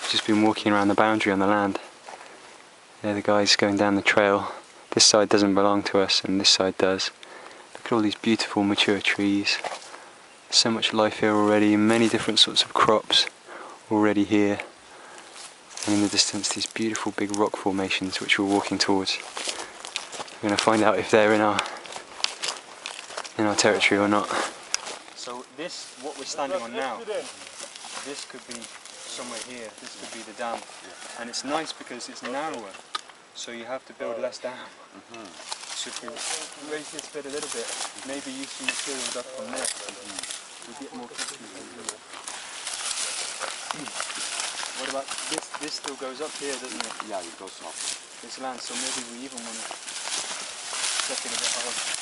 Just been walking around the boundary on the land. There the guys going down the trail. This side doesn't belong to us and this side does. Look at all these beautiful mature trees. So much life here already, many different sorts of crops already here. And in the distance these beautiful big rock formations which we're walking towards. We're going to find out if they're in our territory or not. So this, what we're standing on now, this could be somewhere here, this could be the dam. And it's nice because it's narrower, so you have to build less dam. So if we raise this bit a little bit, maybe use some materials up from there, we get more comfortable. What about this? This still goes up here, doesn't it? Yeah, it goes up. This land, so maybe we even want to check it a bit higher.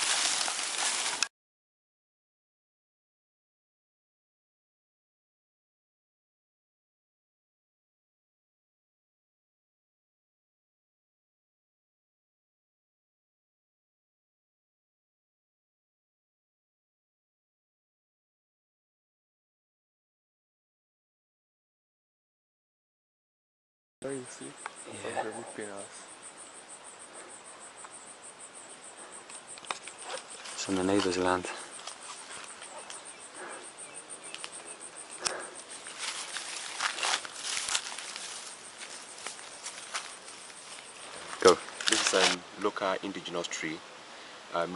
You see? Yeah. It's on the neighbour's land. Go. This is a local indigenous tree,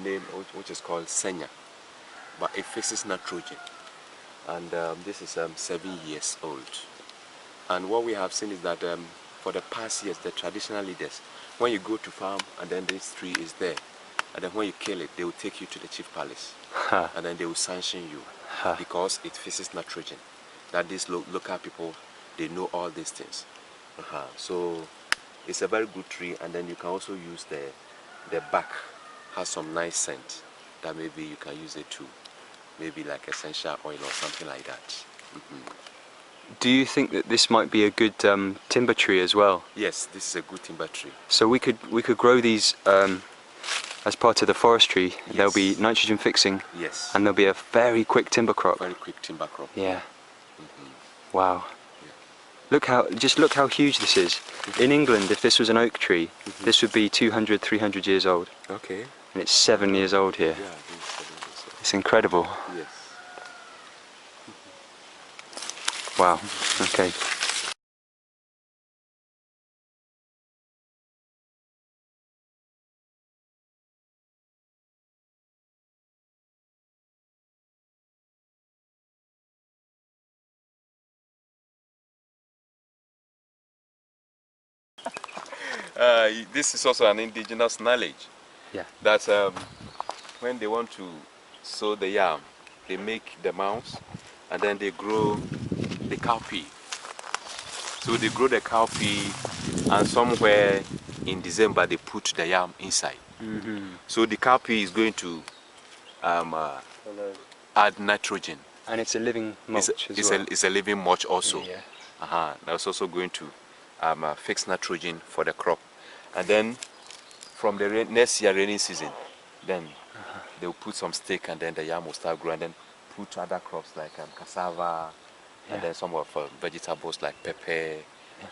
name which is called Senya, but it fixes nitrogen. And this is 7 years old. And what we have seen is that for the past years, the traditional leaders, when you go to farm and then this tree is there, and then when you kill it, they will take you to the chief palace, and then they will sanction you because it fixes nitrogen. That these local people, they know all these things. So it's a very good tree, and then you can also use the bark, has some nice scent that maybe you can use it to, maybe like essential oil or something like that. Do you think that this might be a good timber tree as well? Yes, this is a good timber tree. So we could grow these as part of the forestry. Yes. There'll be nitrogen fixing. Yes. And there'll be a very quick timber crop. Very quick timber crop. Yeah. Wow. Yeah. Look how huge this is. In England, if this was an oak tree, this would be 200, 300 years old. Okay. And it's 7 years old here. Yeah, it's 7 years old. It's incredible. Yes. Wow. Okay. This is also an indigenous knowledge. Yeah. That when they want to sow the yam, they make the mounds and then they grow the cowpea. So they grow the cowpea, and somewhere in December they put the yam inside. So the cowpea is going to add nitrogen. And it's a living mulch as well. It's a living mulch also. Yeah. That's also going to fix nitrogen for the crop. And then from the next year rainy season, then they'll put some stake, and then the yam will start growing, and then put other crops like cassava, and then some of vegetables like pepper,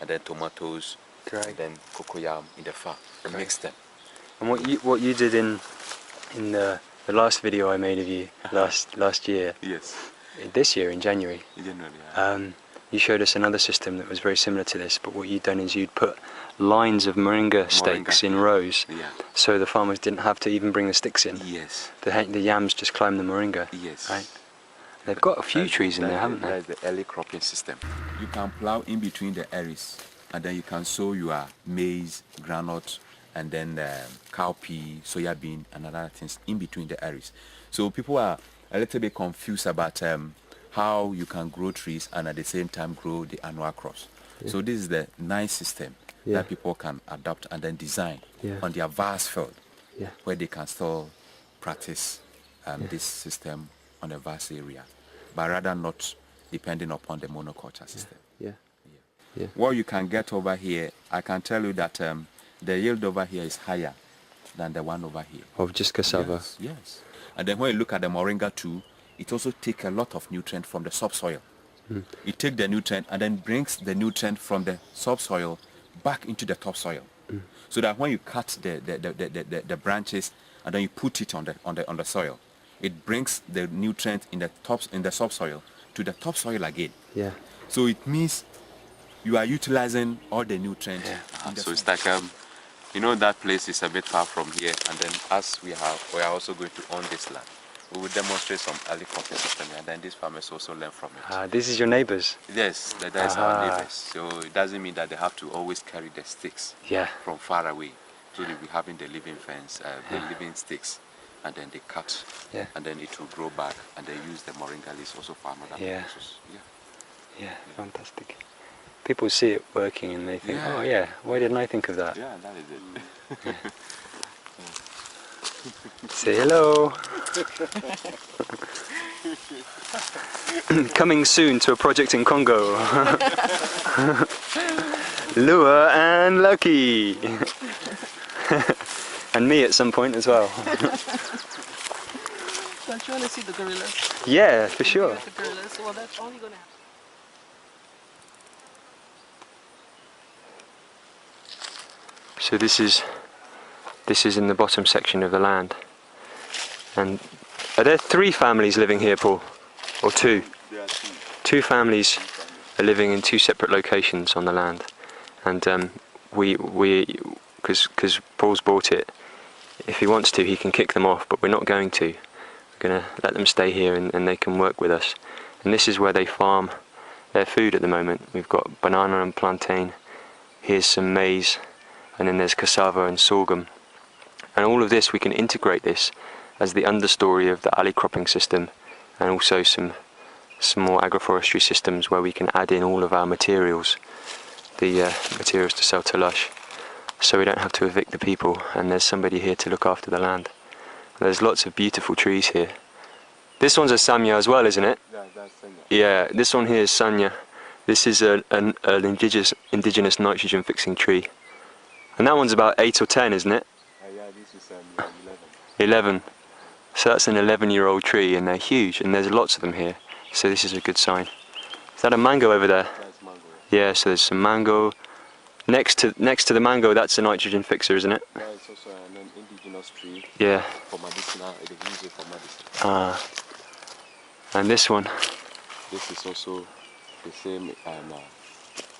and then tomatoes, and then cocoyam in the farm. Mix them. And what you did in the last video I made of you last year. Yes. This year in January. In January. You showed us another system that was very similar to this, but what you'd done is you'd put lines of moringa stakes in rows, so the farmers didn't have to even bring the sticks in. Yes. The yams just climb the moringa. Yes. Right? They've got a few trees in there, haven't they? That's the early cropping system. You can plow in between the areas, and then you can sow your maize, groundnut, and then cowpea, soya bean, and other things in between the areas. So people are a little bit confused about how you can grow trees and at the same time grow the annual crops. So this is the nice system that people can adopt and then design on their vast field, where they can still practice this system on a vast area, but rather not depending upon the monoculture system. What you can get over here, I can tell you that the yield over here is higher than the one over here. Of just cassava? Yes. And then when you look at the moringa too, it also takes a lot of nutrient from the subsoil. It takes the nutrient and then brings the nutrient from the subsoil back into the topsoil. So that when you cut the branches and then you put it on the soil, it brings the nutrient in the subsoil to the topsoil again. Yeah. So it means you are utilizing all the nutrients. Yeah. So it's like you know, that place is a bit far from here, and then as we are also going to own this land, we will demonstrate some early cropping system, and then these farmers also learn from it. This is your neighbors? Yes, that is our neighbors. So it doesn't mean that they have to always carry the sticks from far away. So they'll be having the living fence, the living sticks, and then they cut, and then it will grow back, and they use the moringa leaves also for another purposes. Yeah, fantastic. People see it working and they think, oh yeah, why didn't I think of that? Yeah, that is it. Say hello. Coming soon to a project in Congo. Lua and Lucky. And me at some point as well. Don't you want to see the gorillas? Yeah, for sure. The gorillas, well, that's only going to happen. So this is in the bottom section of the land. And are there 3 families living here, Paul? Or 2? There are 2. 2 families are living in 2 separate locations on the land. And because Paul's bought it, if he wants to, he can kick them off, but we're not going to. We're going to let them stay here and they can work with us. And this is where they farm their food at the moment. We've got banana and plantain. Here's some maize. And then there's cassava and sorghum. And all of this, we can integrate this as the understory of the alley cropping system, and also some more agroforestry systems where we can add in all of our materials, the materials to sell to Lush, so we don't have to evict the people, and there's somebody here to look after the land. And there's lots of beautiful trees here. This one's a Samya as well, isn't it? Yeah, that's Samya. Yeah, this one here is Sanya. This is an indigenous nitrogen fixing tree. And that one's about 8 or 10, isn't it? Yeah, this is 11. 11. So that's an 11-year-old tree, and they're huge, and there's lots of them here. So this is a good sign. Is that a mango over there? That's mango. Yeah, so there's some mango. Next to the mango, that's a nitrogen fixer, isn't it? Yeah, it's also an indigenous tree. Yeah. For medicinal, they use it for medicine. And this one? This is also the same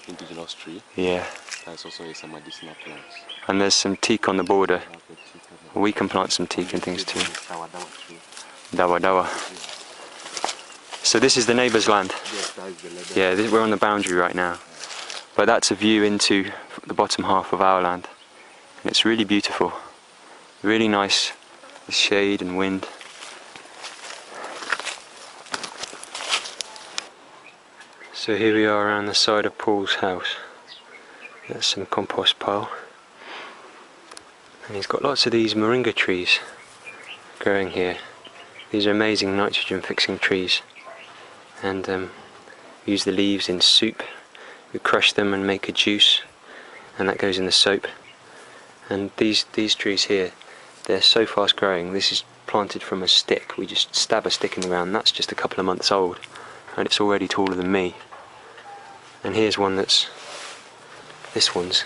indigenous tree. Yeah. That's also a medicinal plant. And there's some teak on the border. We can plant some teak and things too. Dawa dawa. So this is the neighbour's land? Yes, that is the neighbour's. Yeah, we're on the boundary right now. But that's a view into the bottom half of our land. And it's really beautiful. Really nice, the shade and wind. So here we are around the side of Paul's house. That's some compost pile. And he's got lots of these moringa trees growing here. These are amazing nitrogen fixing trees. And we use the leaves in soup. We crush them and make a juice, and that goes in the soap. And these trees here, they're so fast growing. This is planted from a stick. We just stab a stick in the ground. That's just a couple of months old, and it's already taller than me. And here's one this one's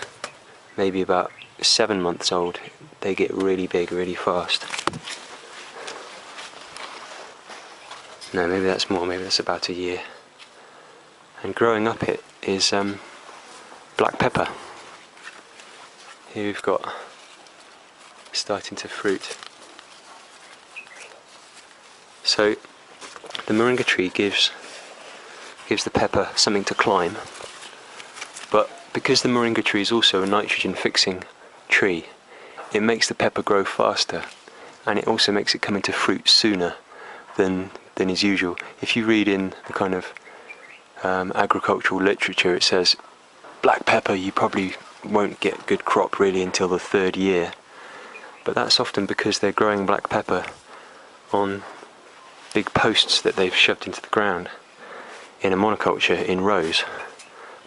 maybe about 7 months old. They get really big really fast. No, maybe that's more, maybe that's about a year. And growing up it is black pepper. Here we've got starting to fruit. So the moringa tree gives the pepper something to climb, but because the moringa tree is also a nitrogen fixing tree, it makes the pepper grow faster, and it also makes it come into fruit sooner than is usual. If you read in the kind of agricultural literature, it says black pepper you probably won't get good crop really until the 3rd year, but that's often because they're growing black pepper on big posts that they've shoved into the ground in a monoculture in rows,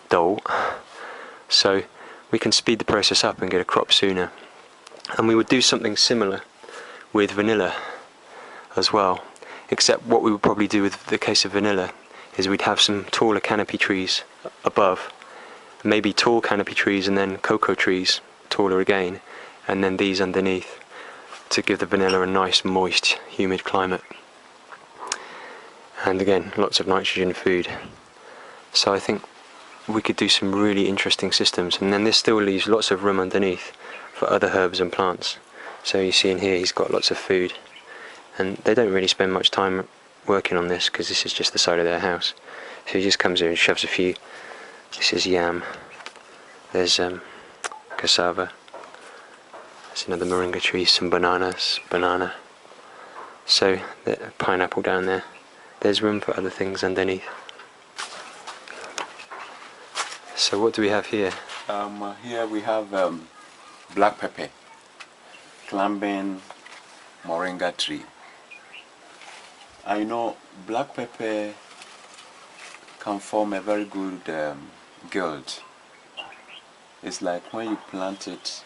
dole. So we can speed the process up and get a crop sooner. And we would do something similar with vanilla as well, except what we would probably do with the case of vanilla is we'd have some taller canopy trees above, maybe tall canopy trees and then cocoa trees, taller again, and then these underneath to give the vanilla a nice, moist, humid climate. And again, lots of nitrogen food. So I think we could do some really interesting systems, and then this still leaves lots of room underneath for other herbs and plants. So you see in here he's got lots of food, and they don't really spend much time working on this because this is just the side of their house. So he just comes here and shoves a few. This is yam, there's cassava, there's another moringa tree, some bananas, banana, so the pineapple down there. There's room for other things underneath. So what do we have here? Here we have black pepper, climbing moringa tree. I know black pepper can form a very good gild. It's like when you plant it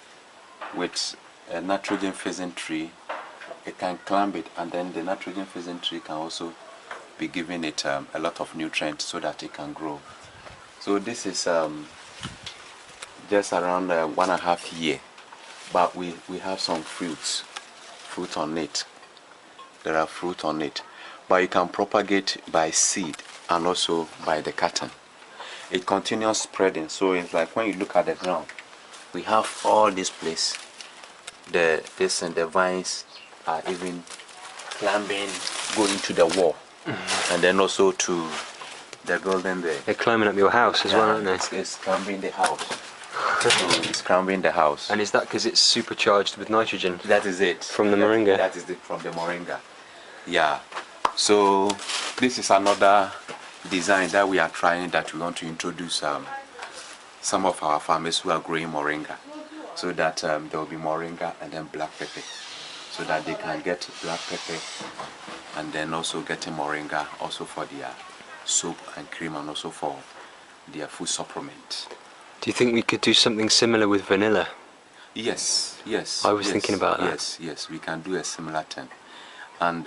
with a nitrogen fixing tree, it can climb it, and then the nitrogen fixing tree can also be giving it a lot of nutrients so that it can grow. So this is just around 1.5 years, but we have some fruit on it. There are fruit on it, but you can propagate by seed and also by the cutting. It continues spreading, so it's like when you look at the ground, we have all this place. This and the vines are even climbing, going to the wall, and then also to the golden there. They're climbing up your house as well, aren't they? It's climbing the house. It's climbing the house. And is that because it's supercharged with nitrogen? That is it. From the moringa? That is it, from the moringa. Yeah. So this is another design that we are trying, that we want to introduce some of our farmers who are growing moringa, so that there will be moringa and then black pepper, so that they can get black pepper and then also getting moringa also for their soap and cream, and also for their food supplement. Do you think we could do something similar with vanilla? Yes. I was thinking about that. Yes, we can do a similar thing. And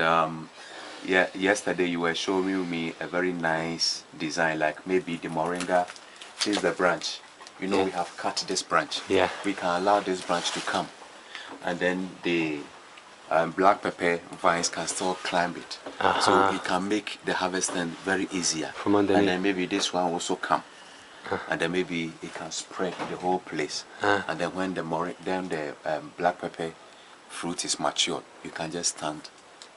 yeah, yesterday you were showing me a very nice design, like maybe the moringa is the branch. You know, we have cut this branch. Yeah. We can allow this branch to come, and then the black pepper vines can still climb it. So it can make the harvesting very easier. From underneath. And then maybe this one also come. And then maybe it can spread the whole place. And then when the black pepper fruit is matured, you can just stand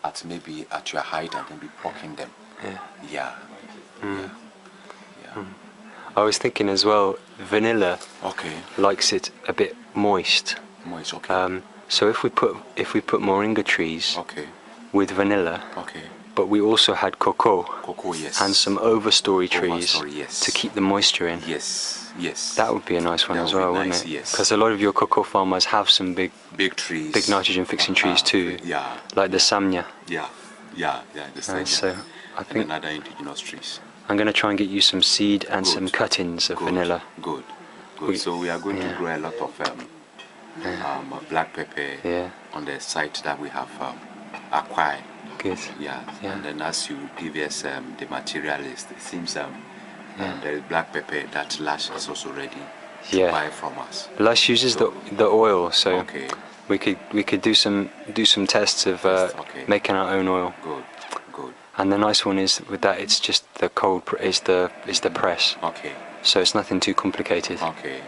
at maybe at your height and then be plucking them. Yeah. I was thinking as well, vanilla Okay. likes it a bit moist. Moist. Okay. So if we put moringa trees Okay. with vanilla, Okay. but we also had cocoa Cocoa, yes. and some overstory trees Overstory, yes. to keep the moisture in. Yes. That would be a nice one That as would be well, nice, wouldn't it? yes. Because a lot of your cocoa farmers have some big trees. big nitrogen fixing trees too. Yeah. Like the samnya. Yeah. The same. So I And think another indigenous trees. I'm going to try and get you some seed and Good. some cuttings of Good. vanilla. Good. So we are going to grow a lot of black pepper on the site that we have acquired. Good. Yeah. And then as you give us the material list, it seems there is black pepper that Lash is also ready to buy from us. Lush uses the oil, so Okay. we could do some tests of making our own oil. Good. And the nice one is with that, it's just the is the press. Okay. So it's nothing too complicated. Okay.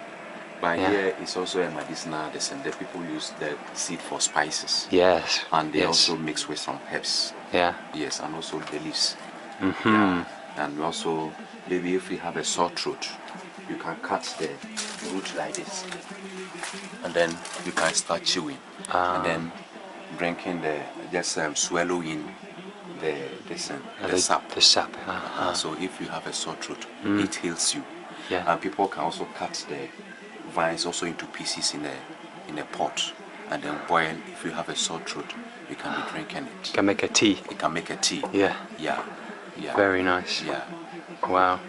But here it's also a medicinal medicine. The people use the seed for spices. Yes. And they also mix with some herbs. Yeah. Yes, and also the leaves. Mm-hmm. Yeah. And also, maybe if you have a sore throat, you can cut the root like this, and then you can start chewing, and then drinking swallowing the sap. The sap. So if you have a sore throat, it heals you. Yeah. And people can also cut the vines also into pieces in a pot, and then boil. If you have a sore throat, you can be drinking it. Can make a tea. It can make a tea. Yeah. Very nice. Yeah. Wow.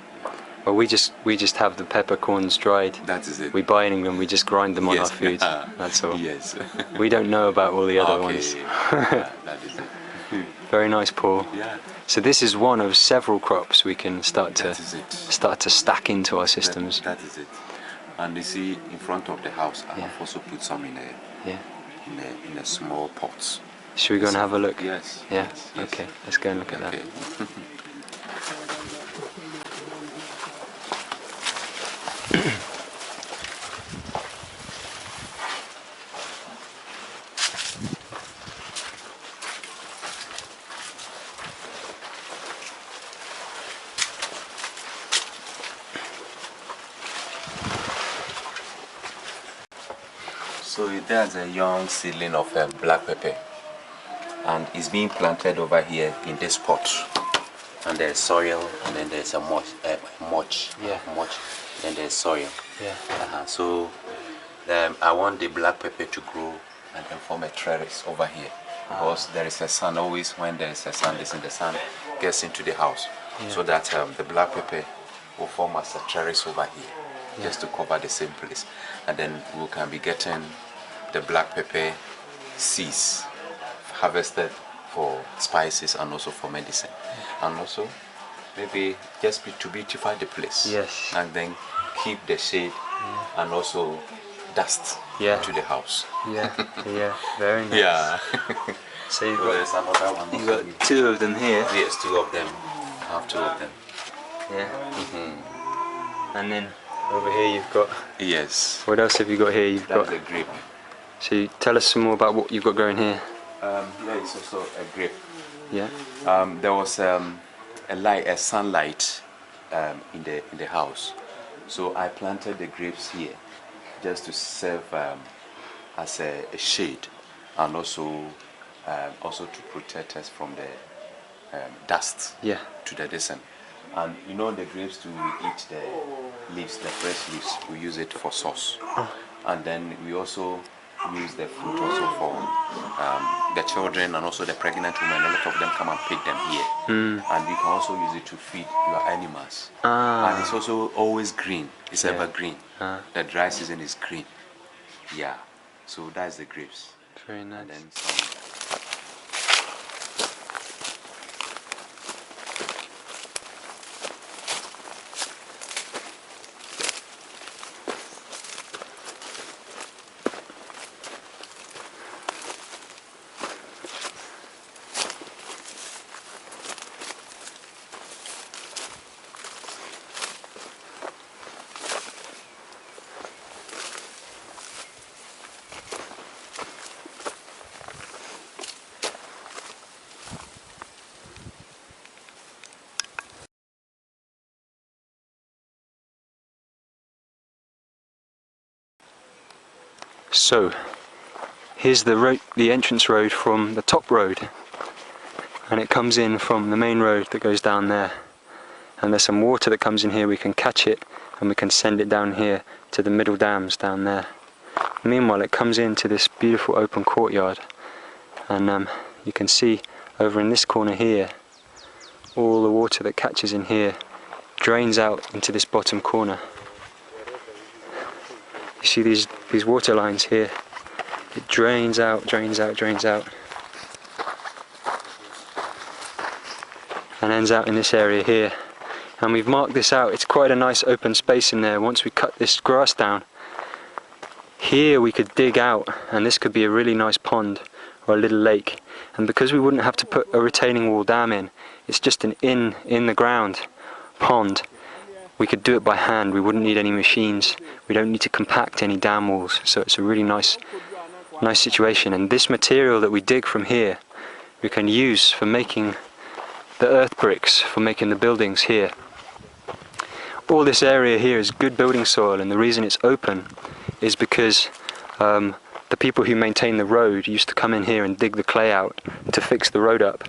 Well, we just have the peppercorns dried. That is it. We buy in England. We just grind them on our food. That's all. Yes. We don't know about all the other ones. Yeah, that is it. Very nice, Paul. Yeah. So this is one of several crops we can start to That is it. stack into our systems. That is it. And you see, in front of the house, I Yeah. have also put some in Yeah. a small pot. Should we go and have a look? Yes. Yeah. Yes, yes. Okay. Let's go and look at that. Okay. So there's a young seedling of black pepper, and it's being planted over here in this pot. And there's soil, and then there's a mulch. Yeah. Mulch. Then there's soil. Yeah. So I want the black pepper to grow and then form a trellis over here, because there is a sun. Always when there is a sun, the sun gets into the house, so that the black pepper will form as a trellis over here, just to cover the same place, and then we can be getting the black pepper seeds harvested for spices and also for medicine, and also maybe just to beautify the place. Yes. And then keep the shade and also dust to the house. Yeah. Yeah. Very nice. Yeah. So you've There's got, another one. you've got two of them here. Yes, two of them. I have two of them. Yeah. And then over here you've got. Yes. What else have you got here? You've That's got. a grape. So you tell us some more about what you've got growing here. Here is also a grape. Yeah. There was a sunlight in the house, so I planted the grapes here just to serve as a shade, and also to protect us from the dust. Yeah. To the descent. And you know, the grapes too, we eat the leaves, the fresh leaves. We use it for sauce, and then we also use the fruit also for the children and also the pregnant women. A lot of them come and pick them here, and you can also use it to feed your animals. And it's also always green. It's evergreen. The dry season is green. Yeah. So that's the grapes. Very nice. And then some. So here's the road, the entrance road from the top road, and it comes in from the main road that goes down there, and there's some water that comes in here. We can catch it and we can send it down here to the middle dams down there. Meanwhile, it comes into this beautiful open courtyard, and you can see over in this corner here, all the water that catches in here drains out into this bottom corner. You see these water lines here? It drains out, drains out, drains out, and ends out in this area here. And we've marked this out. It's quite a nice open space in there. Once we cut this grass down, here we could dig out, and this could be a really nice pond or a little lake. And because we wouldn't have to put a retaining wall dam in, it's just an in the ground pond. We could do it by hand. We wouldn't need any machines. We don't need to compact any dam walls. So it's a really nice situation. And this material that we dig from here, we can use for making the earth bricks, for making the buildings here. All this area here is good building soil, and the reason it's open is because the people who maintain the road used to come in here and dig the clay out to fix the road up.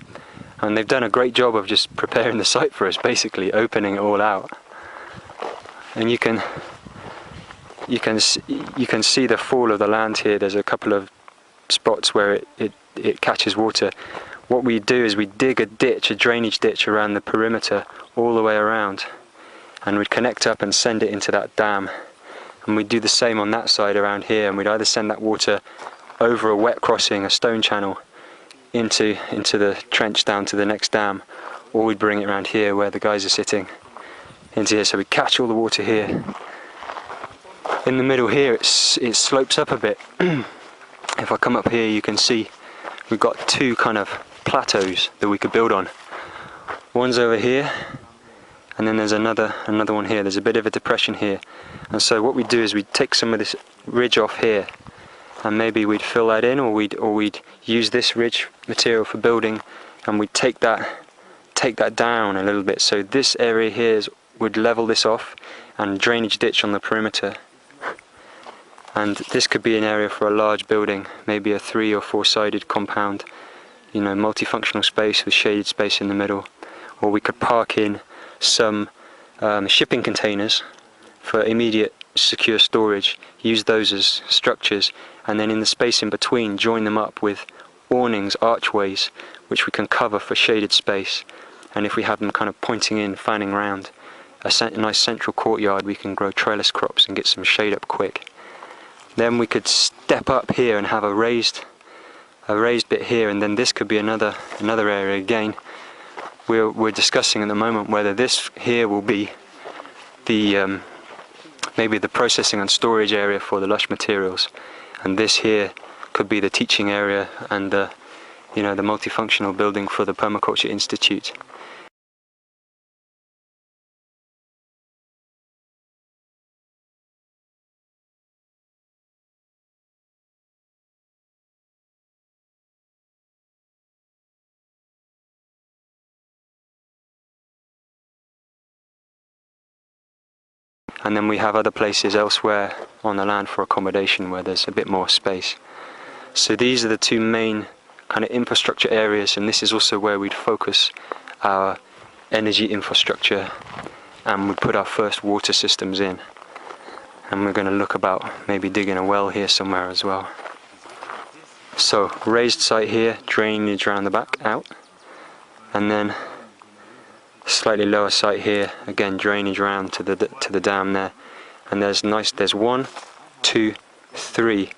And they've done a great job of just preparing the site for us, basically opening it all out. And you can see the fall of the land here. There's a couple of spots where it catches water. What we do is we dig a ditch, a drainage ditch around the perimeter all the way around, and we'd connect up and send it into that dam. And we'd do the same on that side around here, and we'd either send that water over a wet crossing, a stone channel, into the trench down to the next dam, or we'd bring it around here where the guys are sitting into here, so we catch all the water here. In the middle here it slopes up a bit. If I come up here you can see we've got two kind of plateaus that we could build on. One's over here, and then there's another one here. There's a bit of a depression here, and so what we'd do is we'd take some of this ridge off here, and maybe we'd fill that in, or we'd use this ridge material for building, and we'd take that down a little bit. So this area here would level this off and drainage ditch on the perimeter. And this could be an area for a large building, maybe a 3 or 4 sided compound, you know, multifunctional space with shaded space in the middle. Or we could park in some shipping containers for immediate secure storage, use those as structures, and then in the space in between join them up with awnings, archways, which we can cover for shaded space. And if we have them kind of pointing in, fanning round, a nice central courtyard, we can grow trellis crops and get some shade up quick. Then we could step up here and have a raised bit here, and then this could be another area. Again, we're discussing at the moment whether this here will be the maybe the processing and storage area for the lush materials, and this here could be the teaching area and the multifunctional building for the Permaculture Institute. And then we have other places elsewhere on the land for accommodation where there's a bit more space. So these are the two main kind of infrastructure areas, and this is also where we'd focus our energy infrastructure, and we put our first water systems in. And we're going to look about maybe digging a well here somewhere as well. So raised site here, drainage around the back out, and then slightly lower site here, again drainage around to the dam there, and there's 1, 2, 3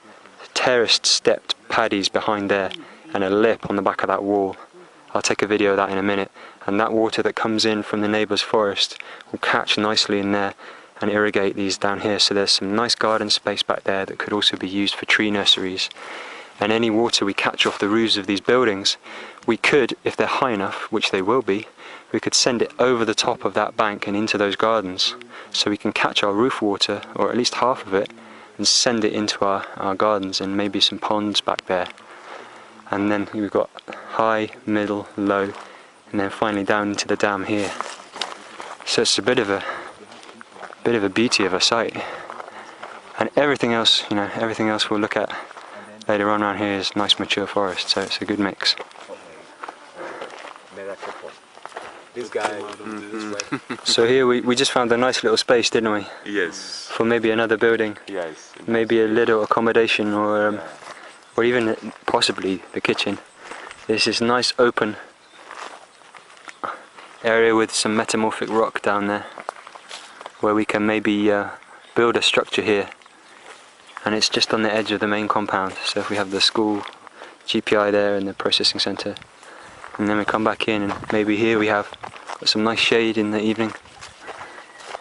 terraced stepped paddies behind there, and a lip on the back of that wall. I'll take a video of that in a minute, and that water that comes in from the neighbour's forest will catch nicely in there and irrigate these down here. So there's some nice garden space back there that could also be used for tree nurseries. And any water we catch off the roofs of these buildings, we could, if they're high enough, which they will be, we could send it over the top of that bank and into those gardens. So we can catch our roof water, or at least half of it, and send it into our gardens and maybe some ponds back there. And then we've got high, middle, low, and then finally down into the dam here. So it's a bit of a beauty of a site. And everything else, everything else we'll look at later on around here is nice mature forest, so it's a good mix. This guy. So here we just found a nice little space, didn't we? Yes. For maybe another building. Yes. Maybe a little accommodation, or even possibly the kitchen. There's this nice open area with some metamorphic rock down there, where we can maybe build a structure here. And it's just on the edge of the main compound. So if we have the school, GPI there, and the processing centre, and then we come back in, and maybe here we have got some nice shade in the evening.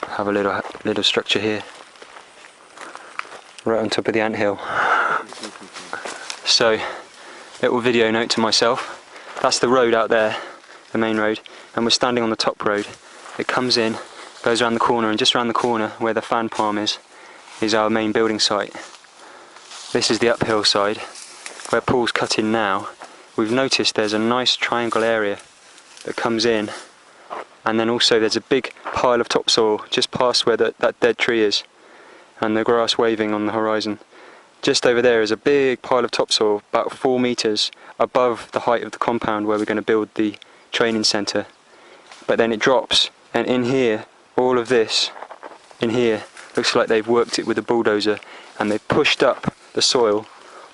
Have a little structure here, right on top of the anthill. So, little video note to myself. That's the road out there, the main road, and we're standing on the top road. It comes in, goes around the corner, and just around the corner where the fan palm is our main building site. This is the uphill side, where Paul's cut in now. We've noticed there's a nice triangle area that comes in, and then also there's a big pile of topsoil just past where that dead tree is, and the grass waving on the horizon. Just over there is a big pile of topsoil, about 4 meters above the height of the compound where we're going to build the training centre. But then it drops, and in here, all of this in here looks like they've worked it with a bulldozer, and they've pushed up the soil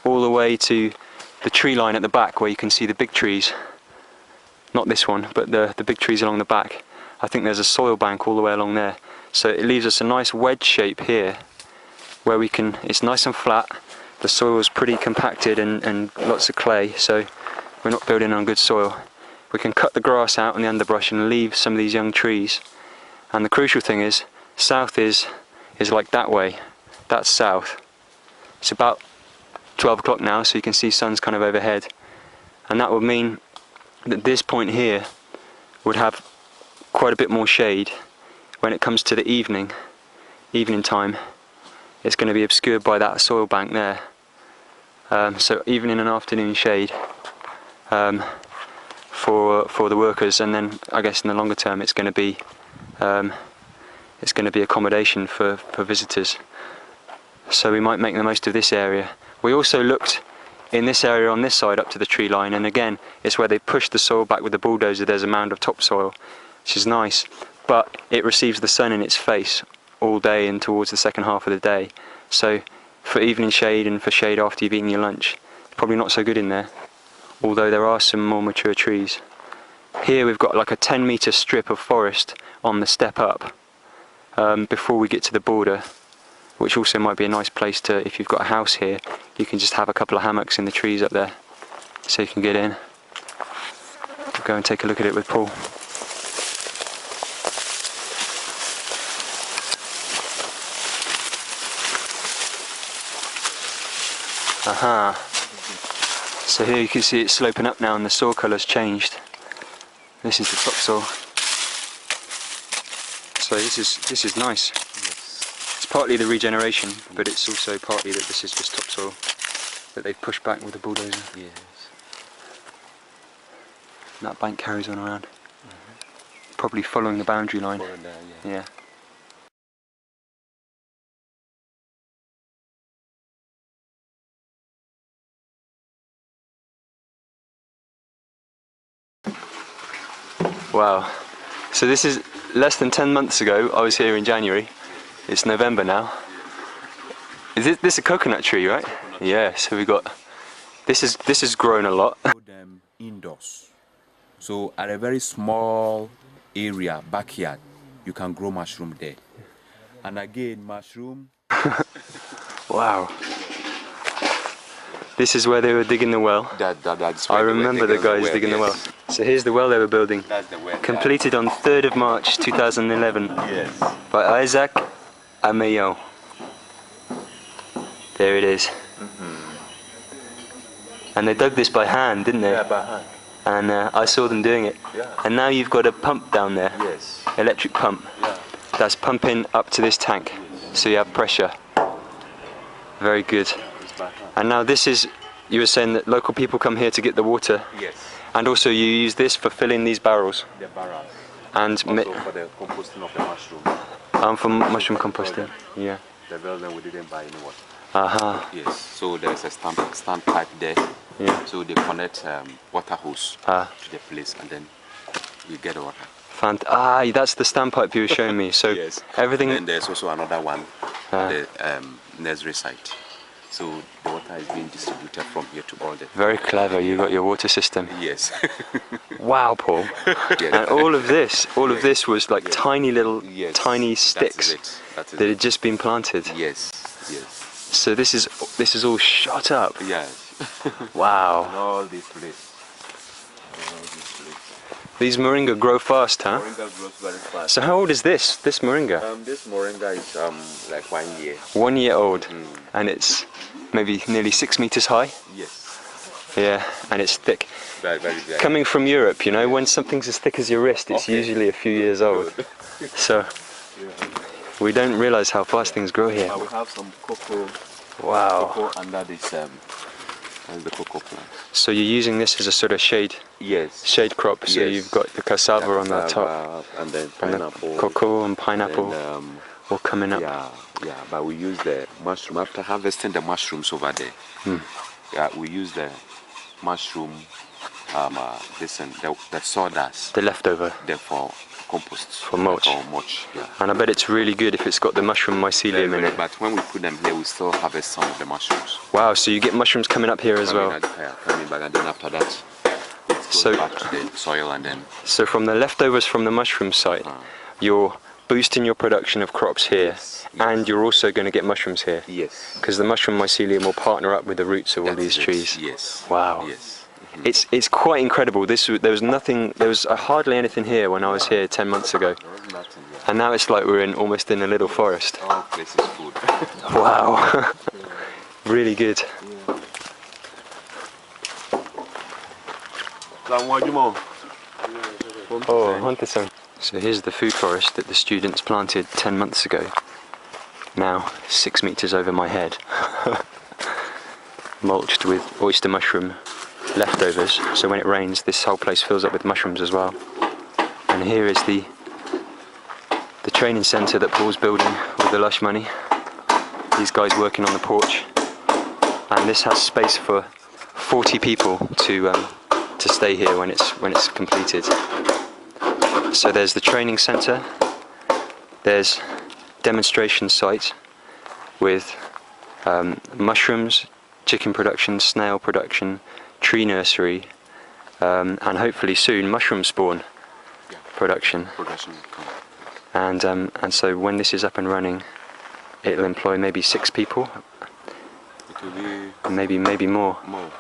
all the way to the tree line at the back where you can see the big trees. Not this one, but the big trees along the back. I think there's a soil bank all the way along there. So it leaves us a nice wedge shape here, where we can, it's nice and flat, the soil is pretty compacted and lots of clay, so we're not building on good soil. We can cut the grass out and the underbrush and leave some of these young trees. And the crucial thing is, south is like that way. That's south. It's about 12 o'clock now, so you can see sun's kind of overhead. And that would mean that this point here would have quite a bit more shade. When it comes to the evening time, it's going to be obscured by that soil bank there. So evening and afternoon shade for the workers, and then I guess in the longer term it's going to be accommodation for visitors. So we might make the most of this area. We also looked in this area on this side up to the tree line, and again it's where they push the soil back with the bulldozer. There's a mound of topsoil, which is nice, but it receives the sun in its face all day and towards the second half of the day. So for evening shade and for shade after you've eaten your lunch, it's probably not so good in there, although there are some more mature trees. Here we've got like a 10-metre strip of forest on the step up before we get to the border, which also might be a nice place to, if you've got a house here, you can just have a couple of hammocks in the trees up there so you can get in. We'll go and take a look at it with Paul. Aha. So here you can see it's sloping up now and the soil colour's changed. This is the topsoil. So this is nice. It's partly the regeneration, but it's also partly that this is just topsoil that they've pushed back with the bulldozer. Yes. And that bank carries on around. Probably following the boundary line. Yeah. Wow. So this is less than 10 months ago. I was here in January. It's November now. Is this a coconut tree, right? Yeah, so we got this has grown a lot. Them indoors. So at a very small area, backyard, you can grow mushroom there. And again, mushroom. Wow. This is where they were digging the well. That's I remember the guys digging the well. So here's the well they were building. That's the well. Completed on 3rd of March 2011 Yes. by Isaac Ameyo. There it is. And they dug this by hand, didn't they? Yeah, by hand. And I saw them doing it. Yeah. And now you've got a pump down there. Yes. Electric pump. Yeah. That's pumping up to this tank. So you have pressure. Very good. It's by hand. And now this is, you were saying that local people come here to get the water. Yes. And also you use this for filling these barrels. The barrels. And Also for the composting of the mushroom. for mushroom composting. Yeah. The building we didn't buy any water. Aha. Yes. So there's a stand pipe there. Yeah. So they connect water hose to the place, and then you get the water. That's the standpipe you were showing me. So Yes. everything. And there's also another one at the nursery site. So the water is being distributed from here to all the. Very clever. You got your water system. Yes. Wow, Paul. And all of this was like tiny little, tiny sticks That that had just been planted. Yes. Yes. So this is all shot up. Yes. Wow. All this place. These moringa grow fast, huh? Moringa grows very fast. So how old is this moringa? This moringa is like 1 year. 1 year old, and it's maybe nearly 6 meters high. Yes. Yeah, and it's thick. Very, very, very. Coming from Europe, you know, when something's as thick as your wrist, it's usually a few years old. So we don't realize how fast things grow here. We have some cocoa. Wow. Cocoa under this the cocoa plant. So you're using this as a sort of shade crop. So you've got the cassava on the top, and then and pineapple, the cocoa and pineapple all coming up. Yeah. But we use the mushroom after harvesting the mushrooms over there. Yeah, we use the mushroom, the sawdust, The leftover. for compost, For mulch. Yeah. And I bet it's really good if it's got the mushroom mycelium in it. But when we put them here, we still harvest some of the mushrooms. Wow, so you get mushrooms coming up here as well. Coming back, and then after that, it goes So- back to the soil, and then So from the leftovers from the mushroom site, you're boosting your production of crops here, and you're also going to get mushrooms here. yes, Because the mushroom mycelium will partner up with the roots of all these trees. Yes. Wow. Yes. It's quite incredible. There was hardly anything here when I was here 10 months ago, There was nothing here. and now it's like we're almost in a little forest. All places food. Wow, really good. Oh, hunter son. So here's the food forest that the students planted 10 months ago. Now 6 meters over my head, mulched with oyster mushroom leftovers. So when it rains, this whole place fills up with mushrooms as well. And here is the training centre that Paul's building with the lush money. These guys working on the porch, and this has space for 40 people to stay here when it's completed. So there's the training centre, there's demonstration site with mushrooms, chicken production, snail production, tree nursery, and hopefully soon mushroom spawn production. And so when this is up and running, it'll employ maybe 6 people, It will be maybe more. more.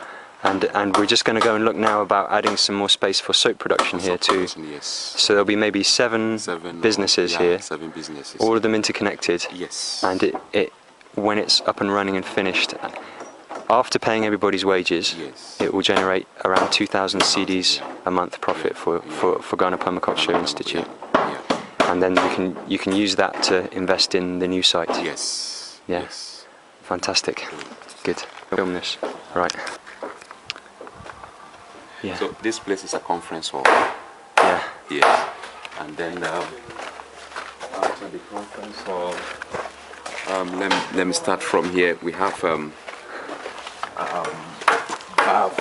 And we're just going to go and look now about adding some more space for soap production here too. Yes. So there'll be maybe 7 businesses here, 7 businesses. all of them interconnected. Yes. And it when it's up and running and finished, after paying everybody's wages, Yes. it will generate around 2,000 CDs a month profit for Ghana Permaculture Institute. Yeah. And then you can use that to invest in the new site. Yes. Yeah. Yes. Fantastic. Good. Film this. Right. Yeah. So this place is a conference hall. Yeah. Yes. And then after the conference hall, let me start from here. We have bath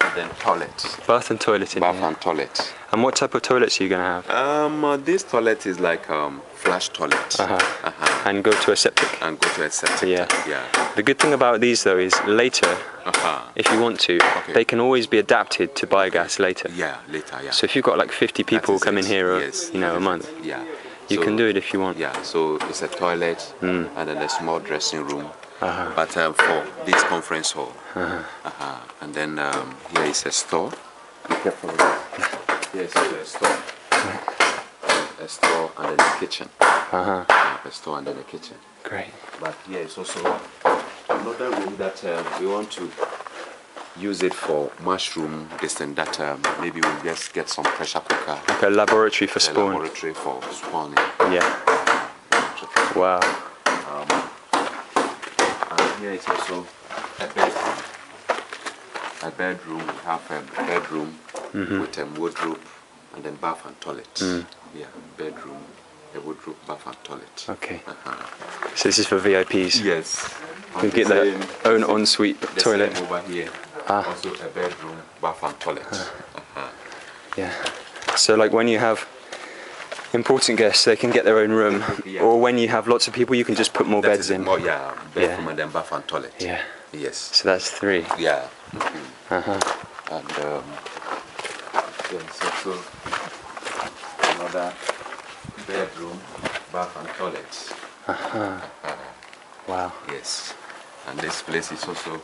and then toilet. Bath and toilet in Bath here. and toilet. And what type of toilets are you going to have? This toilet is like flush toilet. And go to a septic. And go to a septic. Yeah. Yeah. The good thing about these though is later, if you want to, Okay. they can always be adapted to biogas later. Yeah. Later. Yeah. So if you've got like 50 people That is coming it. here, Yes, a that is month, it. Yeah. you So- can do it if you want. Yeah, so it's a toilet and then a small dressing room, Uh-huh. but for this conference hall. And then here is a store. Be careful with that. Here is a store. A store and then a kitchen. A store and then a kitchen. Great. But here is also another room that we want to use it for mushroom, this and that. Maybe we'll just get some pressure cooker. Like a laboratory for A spawn. laboratory for spawning. Yeah. Wow. And here is also a bedroom. A bedroom. We have a bedroom with a wardrobe and then bath and toilet. Yeah, bedroom, a wardrobe, bath and toilet. Okay. So this is for VIPs. Yes. You get their own ensuite The toilet. same over here. Also a bedroom, bath and toilet. Yeah. So like when you have important guests, they can get their own room. Yeah. Or when you have lots of people, you can just put more That beds is in. More, yeah, bedroom Yeah. and then bath and toilet. Yeah. Yes. So that's 3. Yeah. And there's also another bedroom, bath and toilet. Wow. Yes. And this place is also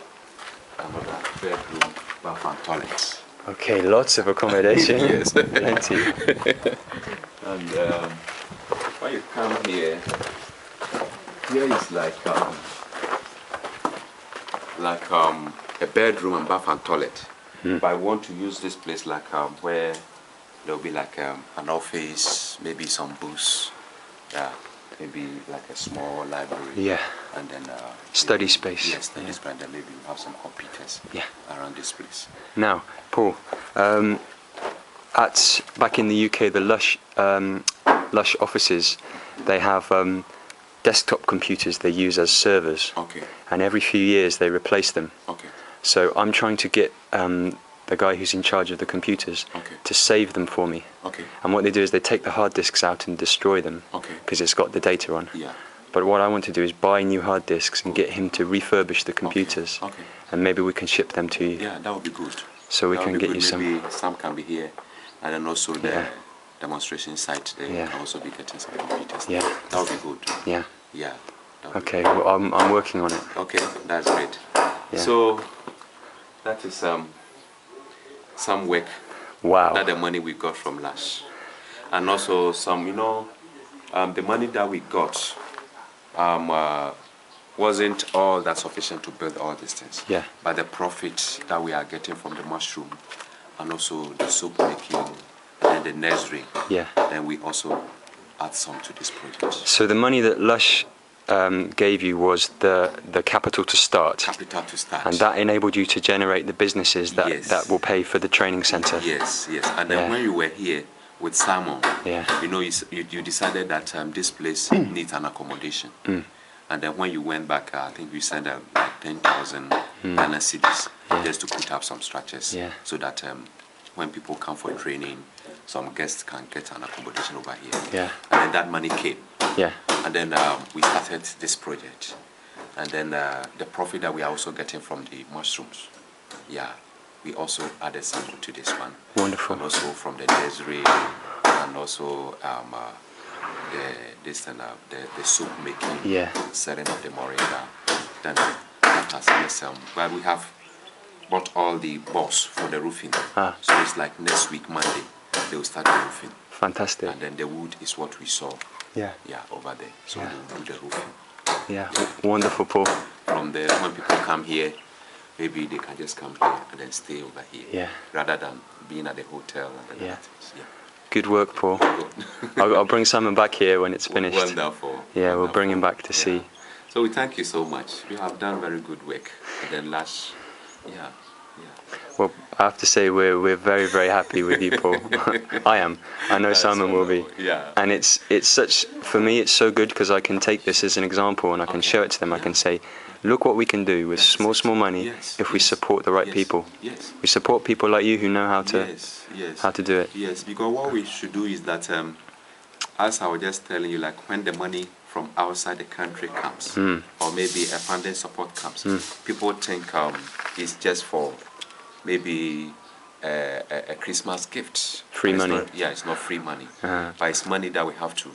another bedroom, bath and toilet. Okay, lots of accommodation. Yes. Plenty. And when you come here, here is like a bedroom and bath and toilet. But I want to use this place like where there'll be like an office, maybe some booths, maybe like a small library. Yeah. And then Study maybe- space. Yes, study space. And then maybe we have some computers. Yeah. Around this place. Now, Paul, back in the UK, the Lush offices, they have desktop computers they use as servers. Okay. And every few years they replace them. Okay. So I'm trying to get the guy who's in charge of the computers Okay. to save them for me. Okay. And what they do is they take the hard disks out and destroy them Okay. because it's got the data on. Yeah. But what I want to do is buy new hard disks and get him to refurbish the computers. Okay. And maybe we can ship them to you. Yeah, that would be good. So we That can would be get good. you some. Maybe some can be here, and then also the Yeah. demonstration site. There Yeah. can also be getting some computers. Yeah. That would be good. Yeah. Yeah. that would be Okay. Well, I'm working on it. good. Okay, that's great. Yeah. So that is some work. Wow. That the money we got from Lush. And also some, the money that we got wasn't all that sufficient to build all these things. Yeah. But the profit that we are getting from the mushroom and also the soap making and the nursery, Yeah. then we also add some to this project. So the money that Lush gave you was the capital to start. Capital to start. And that enabled you to generate the businesses that, Yes. that will pay for the training center. Yes, yes. And then Yeah. when you were here with Simon, Yeah. you decided that this place needs an accommodation. And then when you went back, I think we sent like 10,000 Ghana cedis just to put up some structures, Yeah. so that when people come for training, some guests can get an accommodation over here. Yeah. And then that money came. Yeah. And then we started this project. And then the profit that we are also getting from the mushrooms, yeah, we also added something to this one. Wonderful. And also from the nursery, and also the soup making, Yeah. setting up the moringa. Then that has but we have bought all the boards for the roofing. Ah. So it's like next week Monday they will start the roofing. Fantastic. And then the wood is what we saw. Yeah. Yeah, over there. So Yeah. we'll do the roofing. Yeah. Wonderful, Paul. From there, when people come here, maybe they can just come here and then stay over here. Yeah. Rather than being at the hotel and the Yeah. other things. Yeah. Good work, Paul. Good. I'll bring Simon back here when it's finished. Wonderful. Yeah, we'll bring him Wonderful. back to see. So we thank you so much. You have done very good work. And then Lush, yeah. Well, I have to say we're very, very happy with you, Paul. I am. I know That's Simon will be. wonderful. Yeah. And it's such, for me, it's so good because I can take this as an example and I can Okay. show it to them. I Yeah. can say, look what we can do with small money Yes, if we yes, support the right yes, people. Yes. We support people like you who know how to Yes. how to do it. Yes, because what we should do is that, as I was just telling you, like when the money from outside the country comes, or maybe a funding support comes, people think it's just for maybe a Christmas gift. Free But it's money. not- yeah, it's not free money. Uh-huh. But it's money that we have to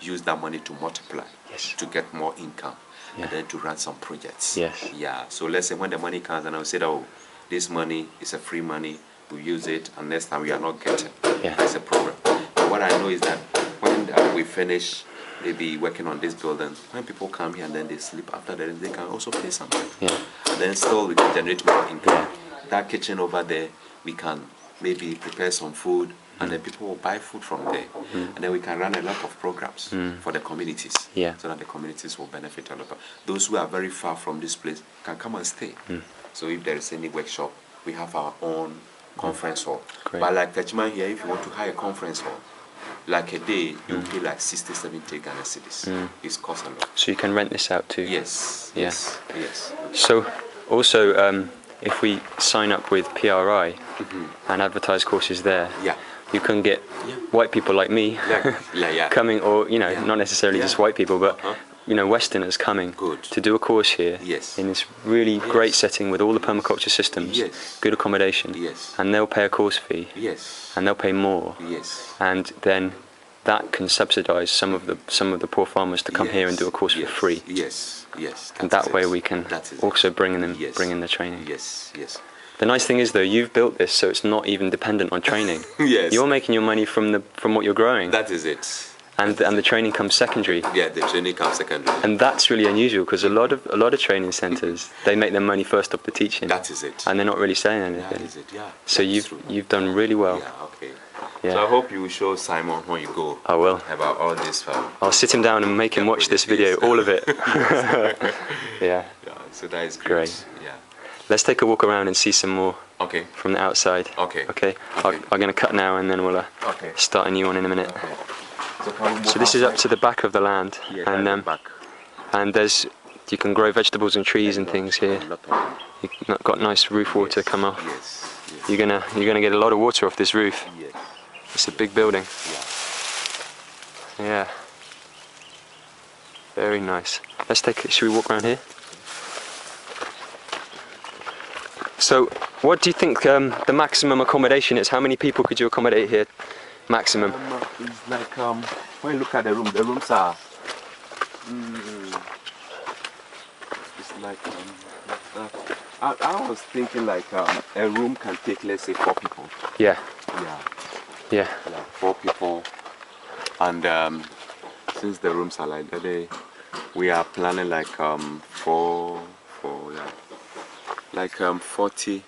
use that money to multiply, Yes. to get more income, Yeah. and then to run some projects. Yes. Yeah, so let's say when the money comes and I will say, oh, this money is a free money, we use it, and next time we are not getting. Yeah. That's a problem. But what I know is that when we finish maybe working on this building, when people come here and then they sleep after that, they can also pay something. Yeah. And then still we can generate more income. Yeah. That kitchen over there, we can maybe prepare some food, and then people will buy food from there. And then we can run a lot of programs for the communities, Yeah. so that the communities will benefit a lot. Those who are very far from this place can come and stay. So if there is any workshop, we have our own conference hall. Great. But like Techman here, if you want to hire a conference hall, like a day, you pay like 60, 70 Ghana cedis. It costs a lot. So you can rent this out too. Yes, Yeah. yes. So also, if we sign up with PRI and advertise courses there, Yeah. you can get Yeah. white people like me Yeah. coming, or Yeah. not necessarily Yeah. just white people, but Uh-huh. Westerners coming Good. to do a course here Yes. in this really Yes. great setting with all the permaculture systems, Yes. good accommodation, Yes. and they'll pay a course fee, Yes. and they'll pay more, Yes. and then that can subsidise some of the poor farmers to come here and do a course Yes. for free. Yes. And that that is way it. we can That is it. also bring in Yes. the training. Yes. The nice thing is though, you've built this so it's not even dependent on training. Yes. You're making your money from what you're growing, That is it. and the training comes secondary. Yeah, the training comes secondary. And that's really unusual because a lot of training centres they make their money first off the teaching, That is it. and they're not really saying That anything. is it. Yeah. So that is true. you've done really well. Yeah. Okay. Yeah. So I hope you will show Simon when you go. I will. About all this. I'll sit him down and make him watch this video, all of it. Yeah. Yeah. So that is Great. Yeah. Let's take a walk around and see some more Okay. from the outside. Okay. Okay. Okay. I'm going to cut now and then we'll Okay. start a new one in a minute. Okay. So can we move So this is up outside? to the back of the land, Yeah, and that's the back. and you can grow vegetables and trees and things here. A lot of them. You've got nice roof water come off. Yes. Yes. You're gonna get a lot of water off this roof. Yes. It's a big building. Yeah. Yeah. Very nice. Should we walk around here? So, what do you think the maximum accommodation is? How many people could you accommodate here? Maximum. It's like when you look at the rooms are. It's like that. I was thinking like a room can take, let's say, 4 people. Yeah. Yeah. Yeah. Like 4 people. And since the rooms are like that, we are planning like like 40.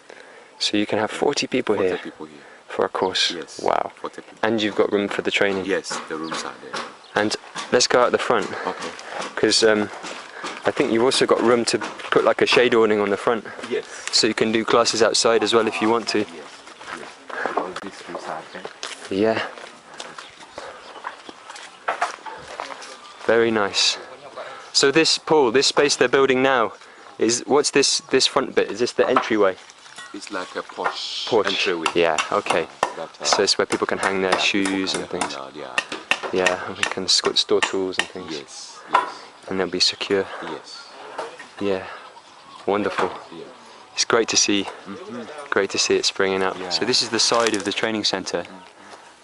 So you can have 40 people 40 here people here. for a course. Yes. Wow. 40 people. And you've got room for the training. Yes, the rooms are there. And let's go out the front. Okay. Because I think you've also got room to put like a shade awning on the front. Yes. So you can do classes outside as well if you want to. Yes. Yes. All these rooms are there. Yeah. Very nice. So this, Paul, this space they're building now, what's this front bit? Is this the entryway? It's like a porch Entryway. Yeah, okay. That, So it's where people can hang their shoes and things. Yeah. Yeah, and we can store tools and things. Yes. Yes. And they'll be secure. Yes. Yeah. Wonderful. Yeah. It's great to see. Great to see it springing up. Yeah. So this is the side of the training centre.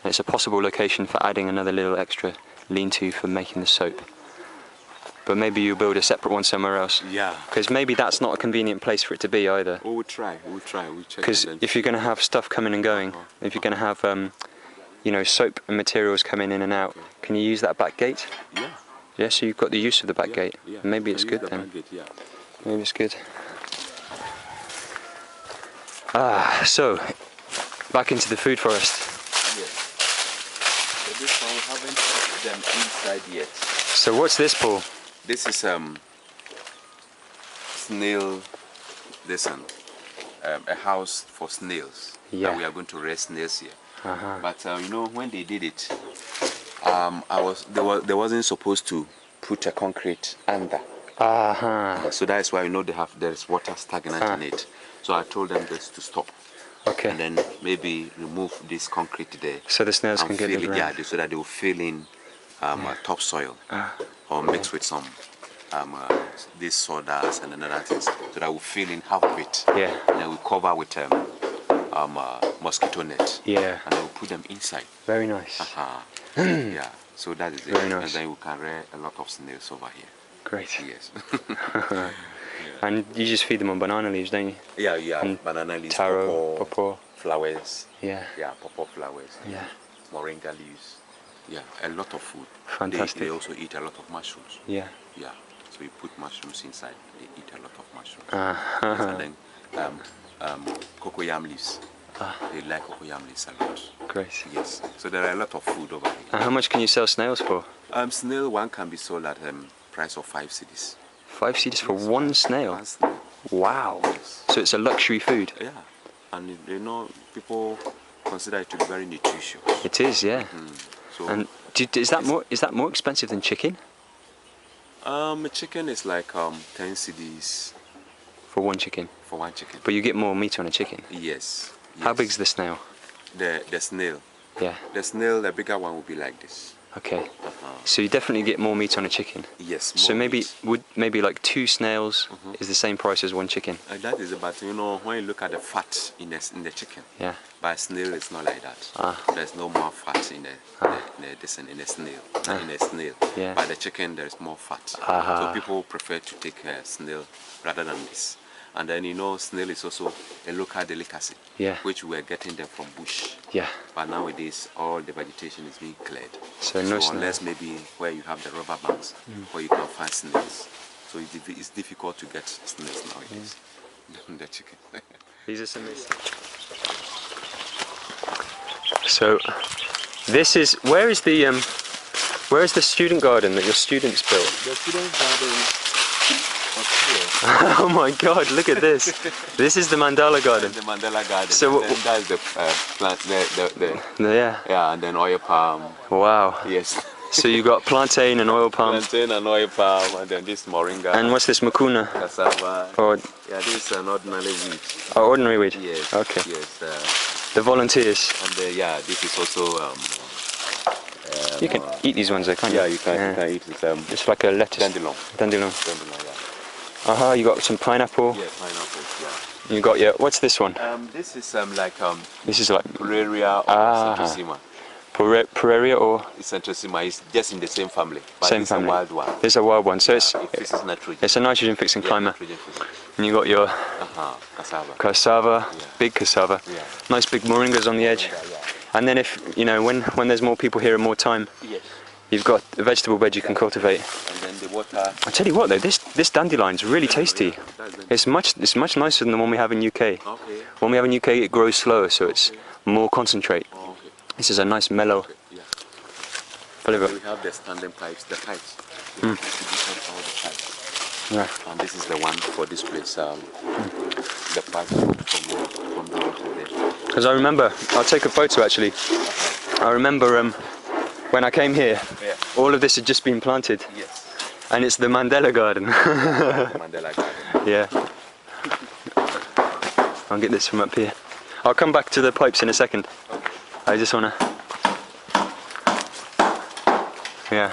And it's a possible location for adding another little extra lean-to for making the soap. But maybe you build a separate one somewhere else. Yeah. Because maybe that's not a convenient place for it to be either. We'll try. We'll check. Because if you're going to have stuff coming and going, if you're going to have, you know, soap and materials coming in and out, can you use that back gate? Yeah. Yeah, so you've got the use of the back gate. Yeah. Maybe it's good the then. back gate, yeah. Maybe it's good. So back into the food forest. Yes. So this one we haven't put them inside yet. So what's this, Paul? This is snail. A house for snails. Yeah. And we are going to raise snails here. Uh-huh. But you know, when they did it, they wasn't supposed to put a concrete under. Uh-huh. So that's why you know there's water stagnant in it. So I told them just to stop. Okay. And then maybe remove this concrete there. So the snails and can get fill it it, around. yeah, so that they will fill in topsoil or mix with some this sawdust and another things, so that will fill in half of it. Yeah. And then we cover with mosquito net. Yeah. And then we put them inside. Very nice. Yeah. So that is it. Very nice. And then we can rear a lot of snails over here. Great. Yes. And you just feed them on banana leaves, don't you? Yeah. And banana leaves, taro, pawpaw. flowers. Yeah. Yeah, pawpaw flowers. Yeah. Moringa leaves. Yeah, a lot of food. Fantastic. They also eat a lot of mushrooms. Yeah. Yeah, so you put mushrooms inside. They eat a lot of mushrooms. Uh-huh. Yes, and then cocoyam leaves. They like cocoyam leaves a lot. Great. Yes, so there are a lot of food over here. And how much can you sell snails for? Snail one can be sold at price of 5 cedis. 5 cedis for one snail? One snail. Wow. Yes. So it's a luxury food? Yeah, and you know people consider it to be very nutritious. It is, yeah. So And is that more expensive than chicken? chicken is like 10 cedis For one chicken? for one chicken. But you get more meat on a chicken? Yes. How big's the snail? The snail? Yeah. The snail, the bigger one will be like this. Okay. So you definitely get more meat on a chicken? Yes. So more maybe meat. like 2 snails is the same price as one chicken? That is about, you know, when you look at the fat in the chicken, Yeah. but snail is not like that. There's no more fat in a snail. In a snail. Yeah. But the chicken, there is more fat. So people prefer to take a snail rather than this. And then, you know, snail is also a local delicacy, Yeah. which we are getting them from bush. Yeah. But nowadays, all the vegetation is being cleared. So no snail. unless maybe where you have the rubber banks, where you can find snails. So it's difficult to get snails nowadays. The chicken. These are some. So this is where is the student garden that your students built? The student garden was here. Oh my God! Look at this. This is the mandala garden. The Mandela garden. So and then that's the plant. Yeah. And then oil palm. Wow. Yes. So you got plantain and oil palm. Plantain and oil palm, and then this moringa. And what's this mucuna? Cassava. Or Yeah, this is an ordinary weed. ordinary weed? Yes. Okay. Yes. The volunteers. And this is also. You can eat these ones, though, can't you? Yeah, you can eat it. It's like a lettuce. Dandelion. Dandelion. Yeah. You got some pineapple. Yeah, pineapples. Yeah. You got what's this one? This is like This is like Pleuria or Septicemia. Pereira or It's centrosema. It's just in the same family. But same it's family? a wild one. It's a wild one. So This is nitrogen. it's a nitrogen fixing climber. Nitrogen fixing. And you got your Cassava. cassava, Yeah. big cassava, Yeah. nice big moringas on the edge. Yeah. And then if you know when there's more people here and more time, Yes. you've got a vegetable bed you can cultivate. And then the water. I tell you what though, this dandelion's really tasty. It's much nicer than the one we have in UK. Okay. When we have in UK, it grows slower, so it's more concentrate. Okay. This is a nice mellow. Yeah. Flavor. We have the standing pipes, the pipes. We distributed all the pipes. Yeah. And this is the one for this place. The pipes from down to there. Because I remember, I'll take a photo actually. I remember when I came here, Yeah. all of this had just been planted, Yes. and it's the Mandela Garden. Mandela Garden. Yeah. I'll get this from up here. I'll come back to the pipes in a second. I just wanna. Yeah.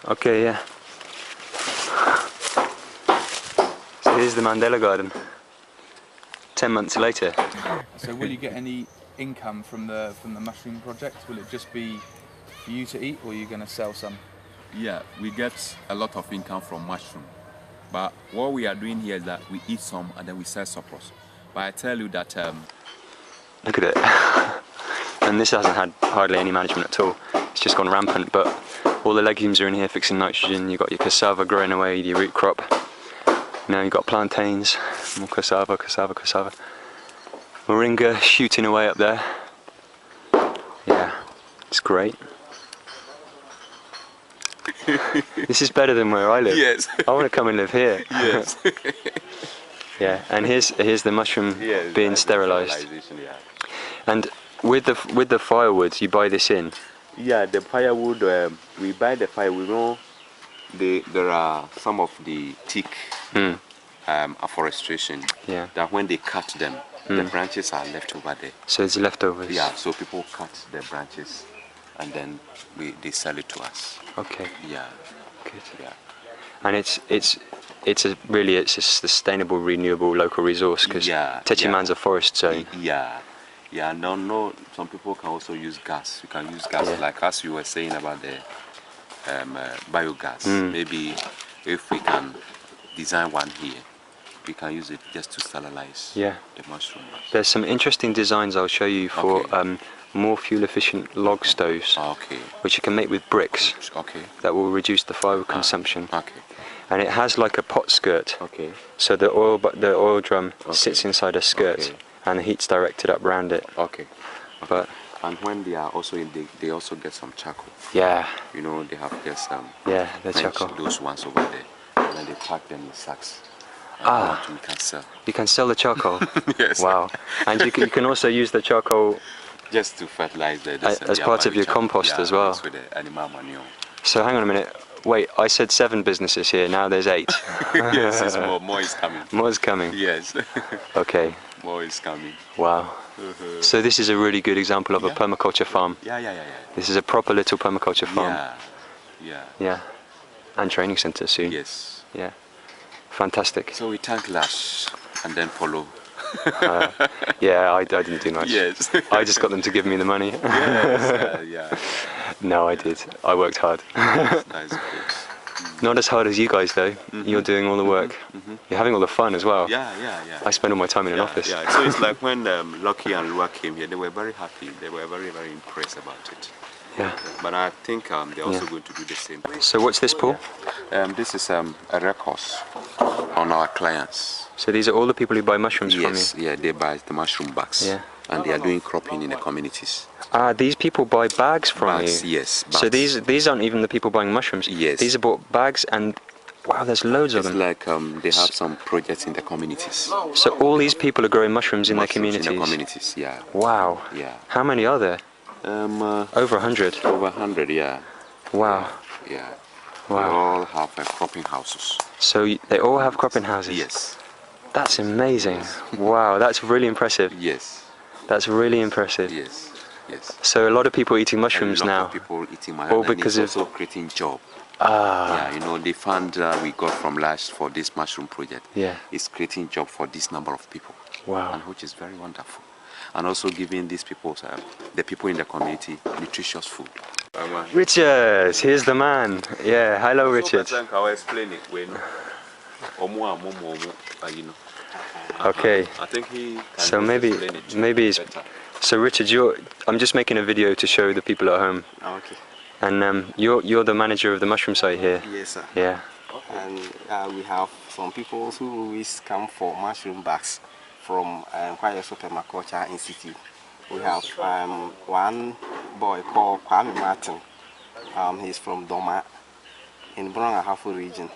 Okay, yeah. So here's the Mandela Garden. 10 months later. So will you get any income from the mushroom project? Will it just be for you to eat, or are you going to sell some? Yeah, we get a lot of income from mushroom. But what we are doing here is that we eat some and then we sell surplus. But I tell you that Look at it. And this hasn't had hardly any management at all. It's just gone rampant, but all the legumes are in here fixing nitrogen. You've got your cassava growing away, your root crop. Now you've got plantains, more cassava. Moringa shooting away up there. Yeah, it's great. This is better than where I live. Yes. I want to come and live here. yes. Yeah, and here's the mushroom being sterilised. Yeah. And with the firewood, you buy this in. Yeah, the firewood, we buy the firewood. You know, there are some of the thick afforestation that when they cut them, the branches are left over there. So it's leftovers. Yeah, so people cut the branches and then they sell it to us. Okay. Yeah. Good. Yeah. And it's a sustainable, renewable local resource because Techiman's a forest zone. Yeah. Yeah, no, some people can also use gas. You can use gas, like as you were saying about the biogas. Maybe if we can design one here, we can use it just to sterilize the mushroom. There's some interesting designs I'll show you for more fuel-efficient log stoves, which you can make with bricks. That will reduce the firewood consumption. And it has like a pot skirt. So the oil drum sits inside a skirt. And the heat's directed up round it. But and when they are also in, they also get some charcoal. Yeah. You know, they have just the charcoal. Those ones over there, and then they pack them in sacks. We can sell. You can sell the charcoal. Yes. Wow. And you can also use the charcoal just to fertilize as part of your compost as well. With the animal manure. So hang on a minute. Wait, I said 7 businesses here. Now there's 8. Yes, it's more. More is coming. More is coming. Yes. Okay. More is coming. Wow. So this is a really good example of a permaculture farm. Yeah. This is a proper little permaculture farm. Yeah. And training centre soon. Yes. Yeah. Fantastic. So we thank Lash and then follow. I didn't do much. Yes. I just got them to give me the money. Yes. No, I did. I worked hard. That's good. Not as hard as you guys though. You're doing all the work. You're having all the fun as well. Yeah. I spend all my time in an office. Yeah. So it's like when Lucky and Lua came here, they were very happy. They were very, very impressed about it. Yeah. But I think they're also going to do the same. So what's this, Paul? This is a record on our clients. So these are all the people who buy mushrooms from you? Yes, they buy the mushroom bags. Yeah. And they are doing cropping in the communities. These people buy bags from you? Yes, bags. So these aren't even the people buying mushrooms? Yes. These are bought bags and, wow, there's loads of them. It's like they have some projects in the communities. So all these people are growing mushrooms in their communities? In the communities, yeah. Wow. Yeah. How many are there? Over 100? Over 100, yeah. Wow. Yeah. Wow. They all have cropping houses. So they all have cropping houses? Yes. That's amazing. Wow, that's really impressive. Yes. That's really impressive. Yes. So a lot of people eating mushrooms now. now. Of people eating mushrooms. All because of also creating job. Yeah, the fund we got from Lash for this mushroom project is creating job for this number of people. Wow. And which is very wonderful. and also giving these people, the people in the community, nutritious food. Richard, here's the man. Yeah, hello Richard. I'll explain it when you know. Okay. I think he can So just maybe explain it it's better. so Richard, I'm just making a video to show the people at home. Okay. And you're the manager of the mushroom site here. Yes, sir. Yeah. And we have some people who always come for mushroom bags from Kwayoso Permaculture Institute. We have one boy called Kwame Martin. He's from Doma in Brong-Ahafo region.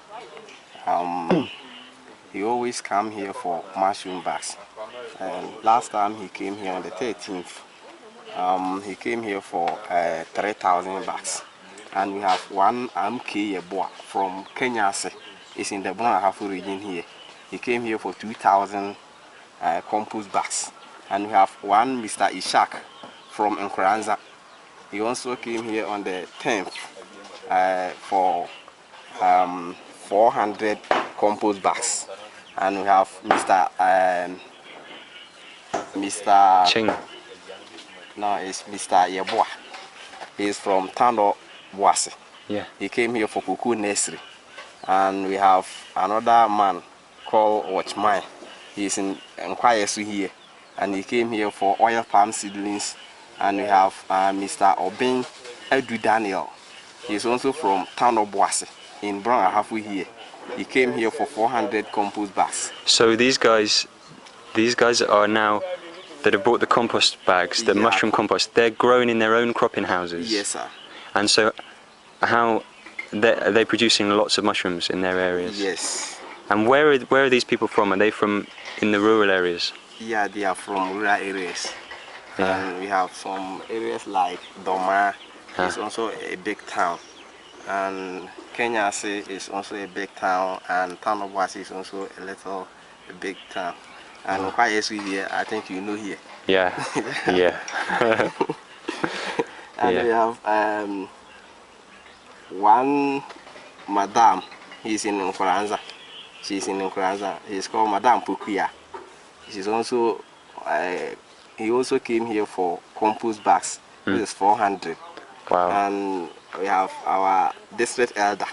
He always come here for mushroom bags. Last time he came here on the 13th. He came here for 3,000 bags. And we have one MK Yeboah from Kenya. It's in the Brong-Ahafo region here. He came here for 2,000 compost bags. And we have one Mr. Ishak from Nkoranza. He also came here on the 10th for 400 compost bags. And we have Mr. Ching. No, it's Mr. Yeboah. He's from Tando Boise. Yeah. He came here for Kuku Nursery. And we have another man called Watchman. He's in Nkwayesu here. And he came here for oil palm seedlings. And we have Mr. Obin Edu Daniel. He's also from Tando Boise in Brong-Ahafo here. He came here for 400 compost bags. So these guys are now that have brought the compost bags, the mushroom compost. They're grown in their own cropping houses. Yes, sir. And so, are they producing lots of mushrooms in their areas? Yes. And where are these people from? Are they from in the rural areas? Yeah, they are from rural areas. Yeah. And we have some areas like Doma. It's also a big town. And Kenyase is also a big town. And Tanobwasi is also a big town. And Nkwayesu here, I think you know here. Yeah. Yeah. And we have one madam. He's in Nkoranza. She's in Nkoranza. He's called Madam Pukuya. She's also he also came here for compost bags. This is 400. Wow. And we have our district elder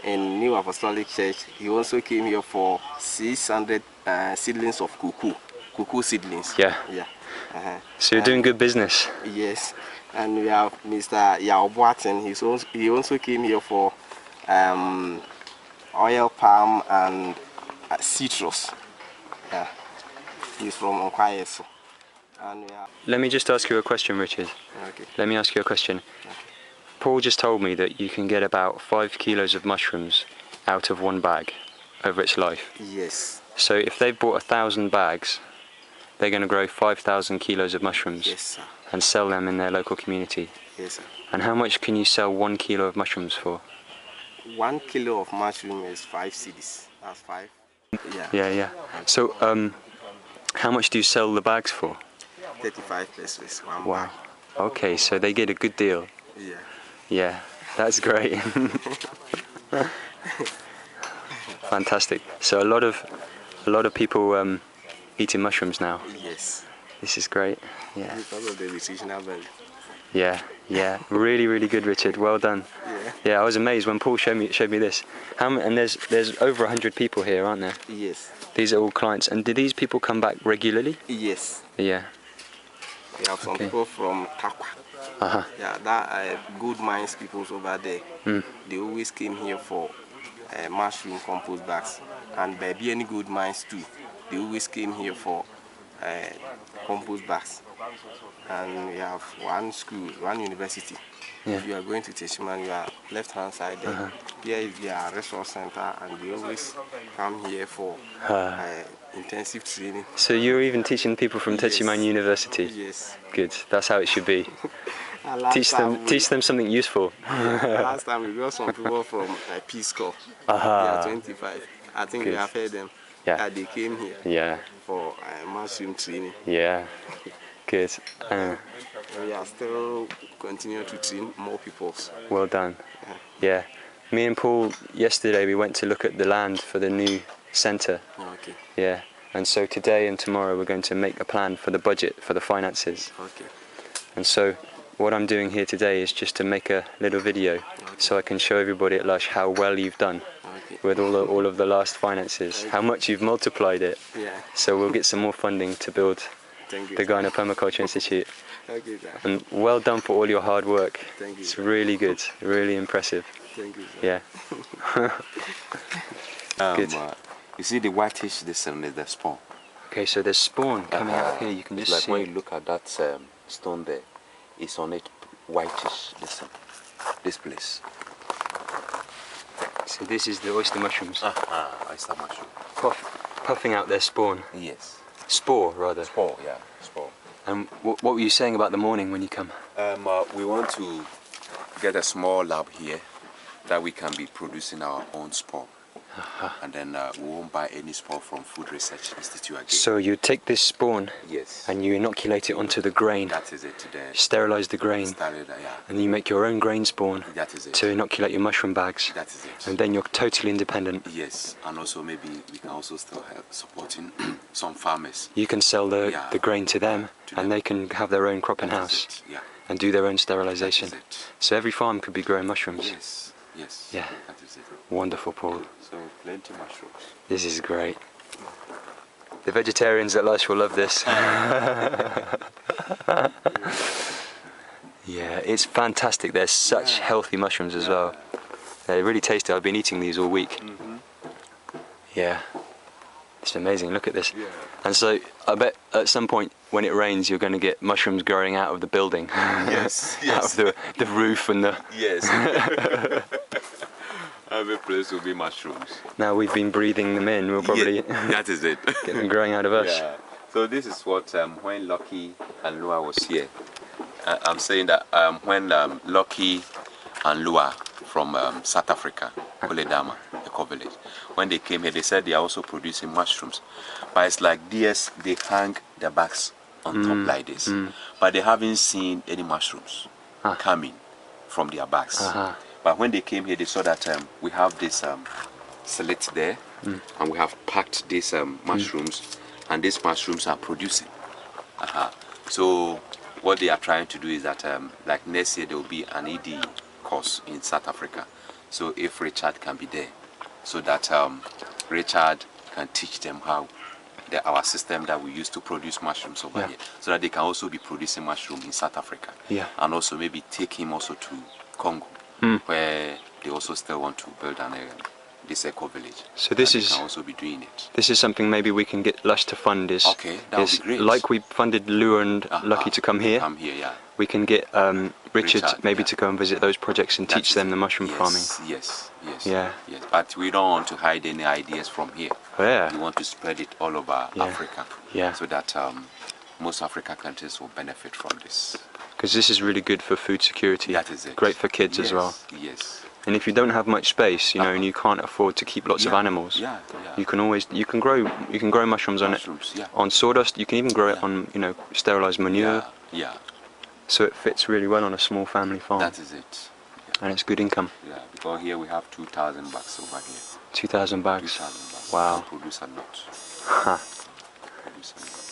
in New Apostolic Church. He also came here for 600 seedlings of cuckoo seedlings. Yeah. Yeah. So you're doing good business. Yes. And we have Mr. Yao Boatin. He also came here for oil palm and citrus. Yeah. He's from Nkwayesu. And we have... Let me just ask you a question, Richard. Okay. Let me ask you a question. Okay. Paul just told me that you can get about 5 kilos of mushrooms out of one bag over its life. Yes. So if they've bought 1,000 bags, they're going to grow 5,000 kilos of mushrooms. Yes, sir. And sell them in their local community. Yes, sir. And how much can you sell 1 kilo of mushrooms for? 1 kilo of mushroom is 5 cedis. That's 5. Yeah. Yeah. So how much do you sell the bags for? 35 pesos. One Wow. bag. Okay, so they get a good deal. Yeah. Yeah, that's great. Fantastic. So a lot of people eating mushrooms now. Yes. This is great. Yeah. Because of the nutritional value. Yeah. Really good, Richard. Well done. Yeah, I was amazed when Paul showed me this. And there's over 100 people here, aren't there? Yes. These are all clients. And do these people come back regularly? Yes. Yeah. We have some people from Takwa. Yeah, that good minds people over there. They always came here for mushroom compost bags. And baby any good minds too. They always came here for compost bags. And we have one school, one university. Yeah. If you are going to Teshiman, you are left hand side there. Here is their resource center, and they always come here for intensive training. So you're even teaching people from Techiman University? Yes. Good, that's how it should be. Teach them something useful. Last time we got some people from Peace Corps. They are 25. I think Good. we have heard them. Yeah. They came here for mushroom training. Yeah. Good. We are still continuing to train more people. Well done. Yeah. Me and Paul yesterday we went to look at the land for the new centre. Okay. Yeah. And so today and tomorrow we're going to make a plan for the budget, for the finances. Okay. And so what I'm doing here today is just to make a little video so I can show everybody at Lush how well you've done Okay. with all of the last finances, how much you've multiplied it. Yeah. So we'll get some more funding to build Thank you. the Ghana Permaculture Institute. Okay, sir. And well done for all your hard work. Thank you. It's really good, really impressive. Thank you, sir. Yeah. Good. You see the whitish, this is the spawn. Okay, so there's spawn coming out here. You can It's just like see when it. you look at that stone there, it's on it whitish, this place. So this is the oyster mushrooms Oyster mushroom. puffing out their spawn. Yes. Spore, rather. Spore, yeah, spore. And what were you saying about the morning when you come? We want to get a small lab here that we can be producing our own spore. And then we won't buy any spore from Food Research Institute again. So you take this spawn Yes. and you inoculate it onto the grain, That is it today. sterilize the grain, Yeah. and you make your own grain spawn That is it. to inoculate your mushroom bags. That is it. And then you're totally independent. Yes, and also maybe we can also still help supporting some farmers. You can sell the Yeah. grain to them, To and them. they can have their own crop in That is house it, yeah. and do their own That sterilization. is it. So every farm could be growing mushrooms. Yes, yes. Yeah. That is it. Wonderful, Paul. So plenty mushrooms. This is great. The vegetarians at Lush will love this. Yeah, it's fantastic. They're such healthy mushrooms as well. They're really tasty. I've been eating these all week. Yeah, it's amazing. Look at this. And so I bet at some point when it rains, you're going to get mushrooms growing out of the building. Yes, Out of the roof and the. Yes. Every place will be mushrooms. Now we've been breathing them in. We'll probably Yeah, that is it. get them growing out of us. Yeah. So this is what when Lucky and Lua was here. I'm saying that when Lucky and Lua from South Africa, Koledama, Eco Village, when they came here, they said they are also producing mushrooms. But it's like this, they hang the bags on top like this. But they haven't seen any mushrooms coming from their bags. But when they came here, they saw that we have this slit there, and we have packed these mushrooms, and these mushrooms are producing. So what they are trying to do is that, like next year, there will be an ED course in South Africa. So if Richard can be there, so that Richard can teach them how our system that we use to produce mushrooms over here, so that they can also be producing mushroom in South Africa. Yeah. And also maybe take him also to Congo, where they also still want to build this eco village. So this and is they can also be doing it. This is something maybe we can get Lush to fund. Okay, that would be great. Like we funded Lua and Lucky to come here. Come here, yeah. We can get Richard maybe yeah. to go and visit those projects and teach them the mushroom farming. Yes, yes. Yeah. Yes. But we don't want to hide any ideas from here. Yeah. We want to spread it all over Africa. Yeah. So that most African countries will benefit from this. Because this is really good for food security. That is it. Great for kids as well. Yes. And if you don't have much space, you know, and you can't afford to keep lots of animals, Yeah. you can grow mushrooms on Mushrooms, it, yeah. on sawdust. You can even grow it on sterilized manure. Yeah. So it fits really well on a small family farm. That is it. And it's good income. Yeah. Because here we have 2,000 bags over here. 2,000 bags. 2,000 bags. Wow. We produce a lot. Huh. Produce a lot.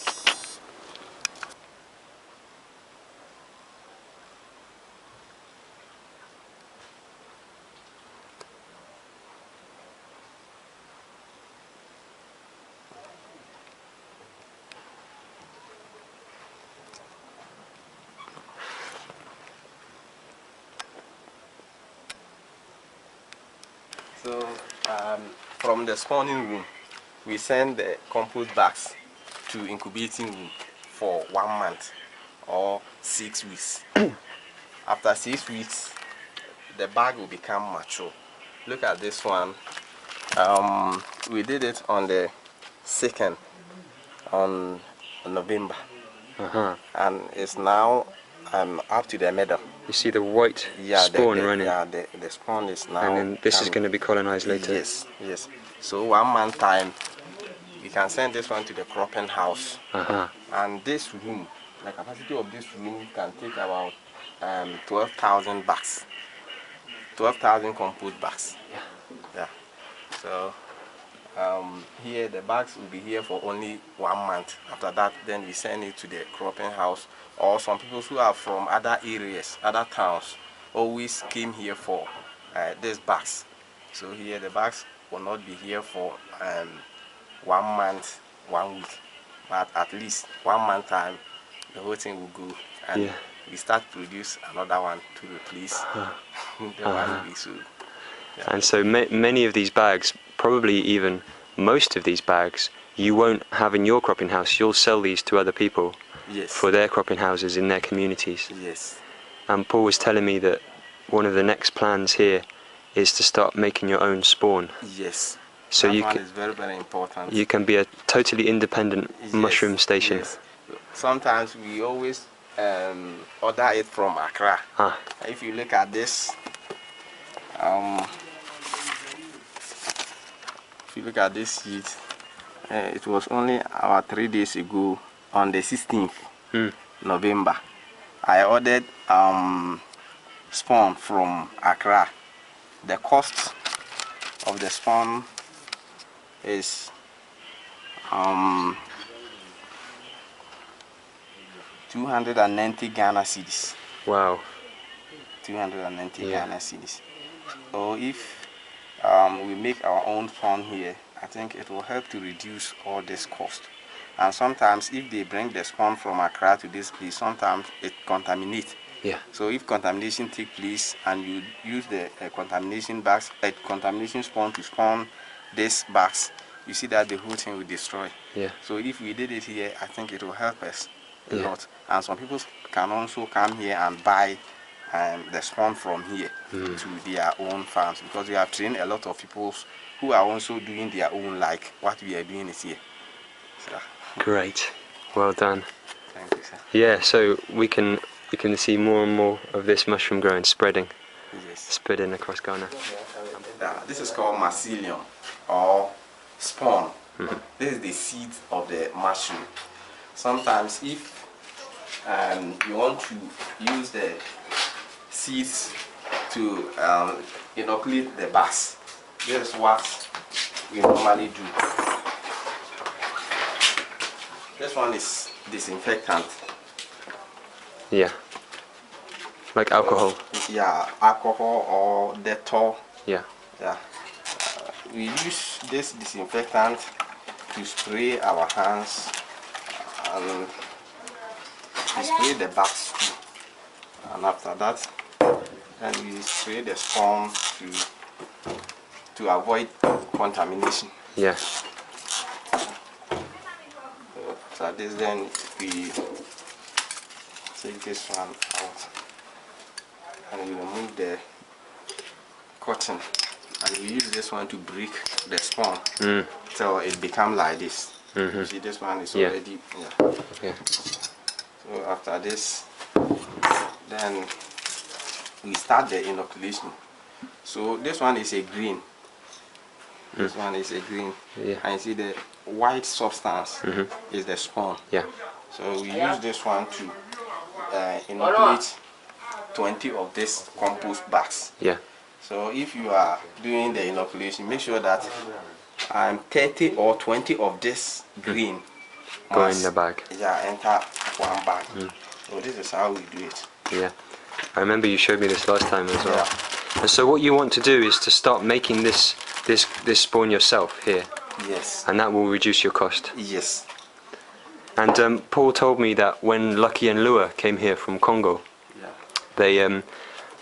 So from the spawning room, we send the compost bags to incubating room for 1 month or 6 weeks. After 6 weeks, the bag will become mature. Look at this one. We did it on the 2nd on November, and it's now up to the middle. You see the white Yeah, spawn running. Yeah, the spawn is now. And then this is coming. going to be colonized later. Yes, yes. So 1 month time, we can send this one to the cropping house. And this room, the capacity of this room can take about 12,000 bags. 12,000 compost bags. Yeah. So here the bags will be here for only 1 month. After that, then we send it to the cropping house, or some people who are from other areas, other towns, always came here for these bags. So here the bags will not be here for 1 month, 1 week, but at least 1 month time the whole thing will go, and we start produce another one to replace the one we sold. Yeah. And so many of these bags, probably even most of these bags, you won't have in your cropping house. You'll sell these to other people for their cropping houses in their communities. Yes. And Paul was telling me that one of the next plans here is to start making your own spawn. Yes. So that you one can, is very, very important. you can be a totally independent mushroom station. Yes. Sometimes we always order it from Accra. If you look at this, if you look at this sheet, it was only about 3 days ago, on the 16th November, I ordered spawn from Accra. The cost of the spawn is 290 Ghana cedis. Wow. 290 Ghana cedis. So if we make our own spawn here, I think it will help to reduce all this cost. And sometimes if they bring the spawn from Accra to this place, sometimes it contaminates. Yeah. So if contamination takes place and you use the contamination bags, contamination spawn to spawn these bags, you see that the whole thing will destroy. Yeah. So if we did it here, I think it will help us a lot. And some people can also come here and buy the spawn from here to their own farms, because we have trained a lot of people who are also doing their own, like what we are doing is here. So. Great. Well done. Thank you, sir. Yeah, so we can see more and more of this mushroom growing, spreading across Ghana. This is called mycelium, or spawn. This is the seed of the mushroom. Sometimes if you want to use the seeds to inoculate the bags, this is what we normally do. This one is disinfectant. Yeah. Like alcohol. Yeah, alcohol or Dettol. Yeah. Yeah. We use this disinfectant to spray our hands and we spray the bags too. And after that, then we spray the spawn to avoid contamination. Yeah. So this, then we take this one out and we remove the cotton, and we use this one to break the spawn till it becomes like this. You see, this one is already So after this, then we start the inoculation. So this one is a green. This one is a green. And you see the white substance is the spawn. So we use this one to inoculate 20 of these compost bags. So if you are doing the inoculation, make sure that 30 or 20 of this green go in the bag. Enter one bag. So this is how we do it. Yeah. I remember you showed me this last time as well. And so what you want to do is to start making this spawn yourself here. Yes. And that will reduce your cost. Yes. And Paul told me that when Lucky and Lua came here from Congo, they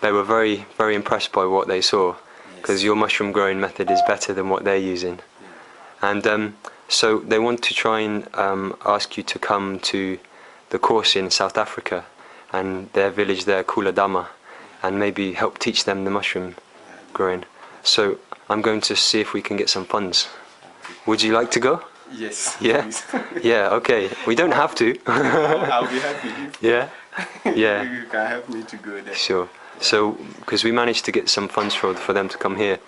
were very, very impressed by what they saw, because your mushroom growing method is better than what they're using. And so they want to try and ask you to come to the course in South Africa and their village there, Kuladama, and maybe help teach them the mushroom growing. So I'm going to see if we can get some funds. Would you like to go? Yes. Yeah? Yeah, okay. We don't have to. I'll be happy if Yeah? Yeah. you can help me to go there. Sure. So, because we managed to get some funds for them to come here,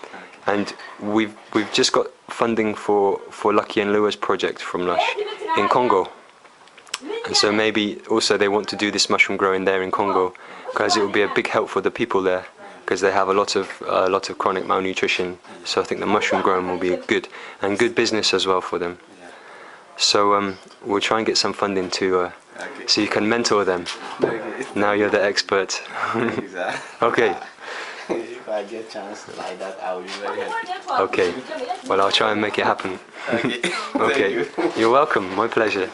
and we've just got funding for Lucky and Lua's project from Lush in Congo, and so maybe also they want to do this mushroom growing there in Congo, because it will be a big help for the people there, because they have a lot of chronic malnutrition. So I think the mushroom growing will be a good business as well for them. So we'll try and get some funding to so you can mentor them. Now you're the expert. Okay. If I get chance like that, I will be very happy. Okay. Well, I'll try and make it happen. Okay. Okay. Thank you. You're welcome. My pleasure.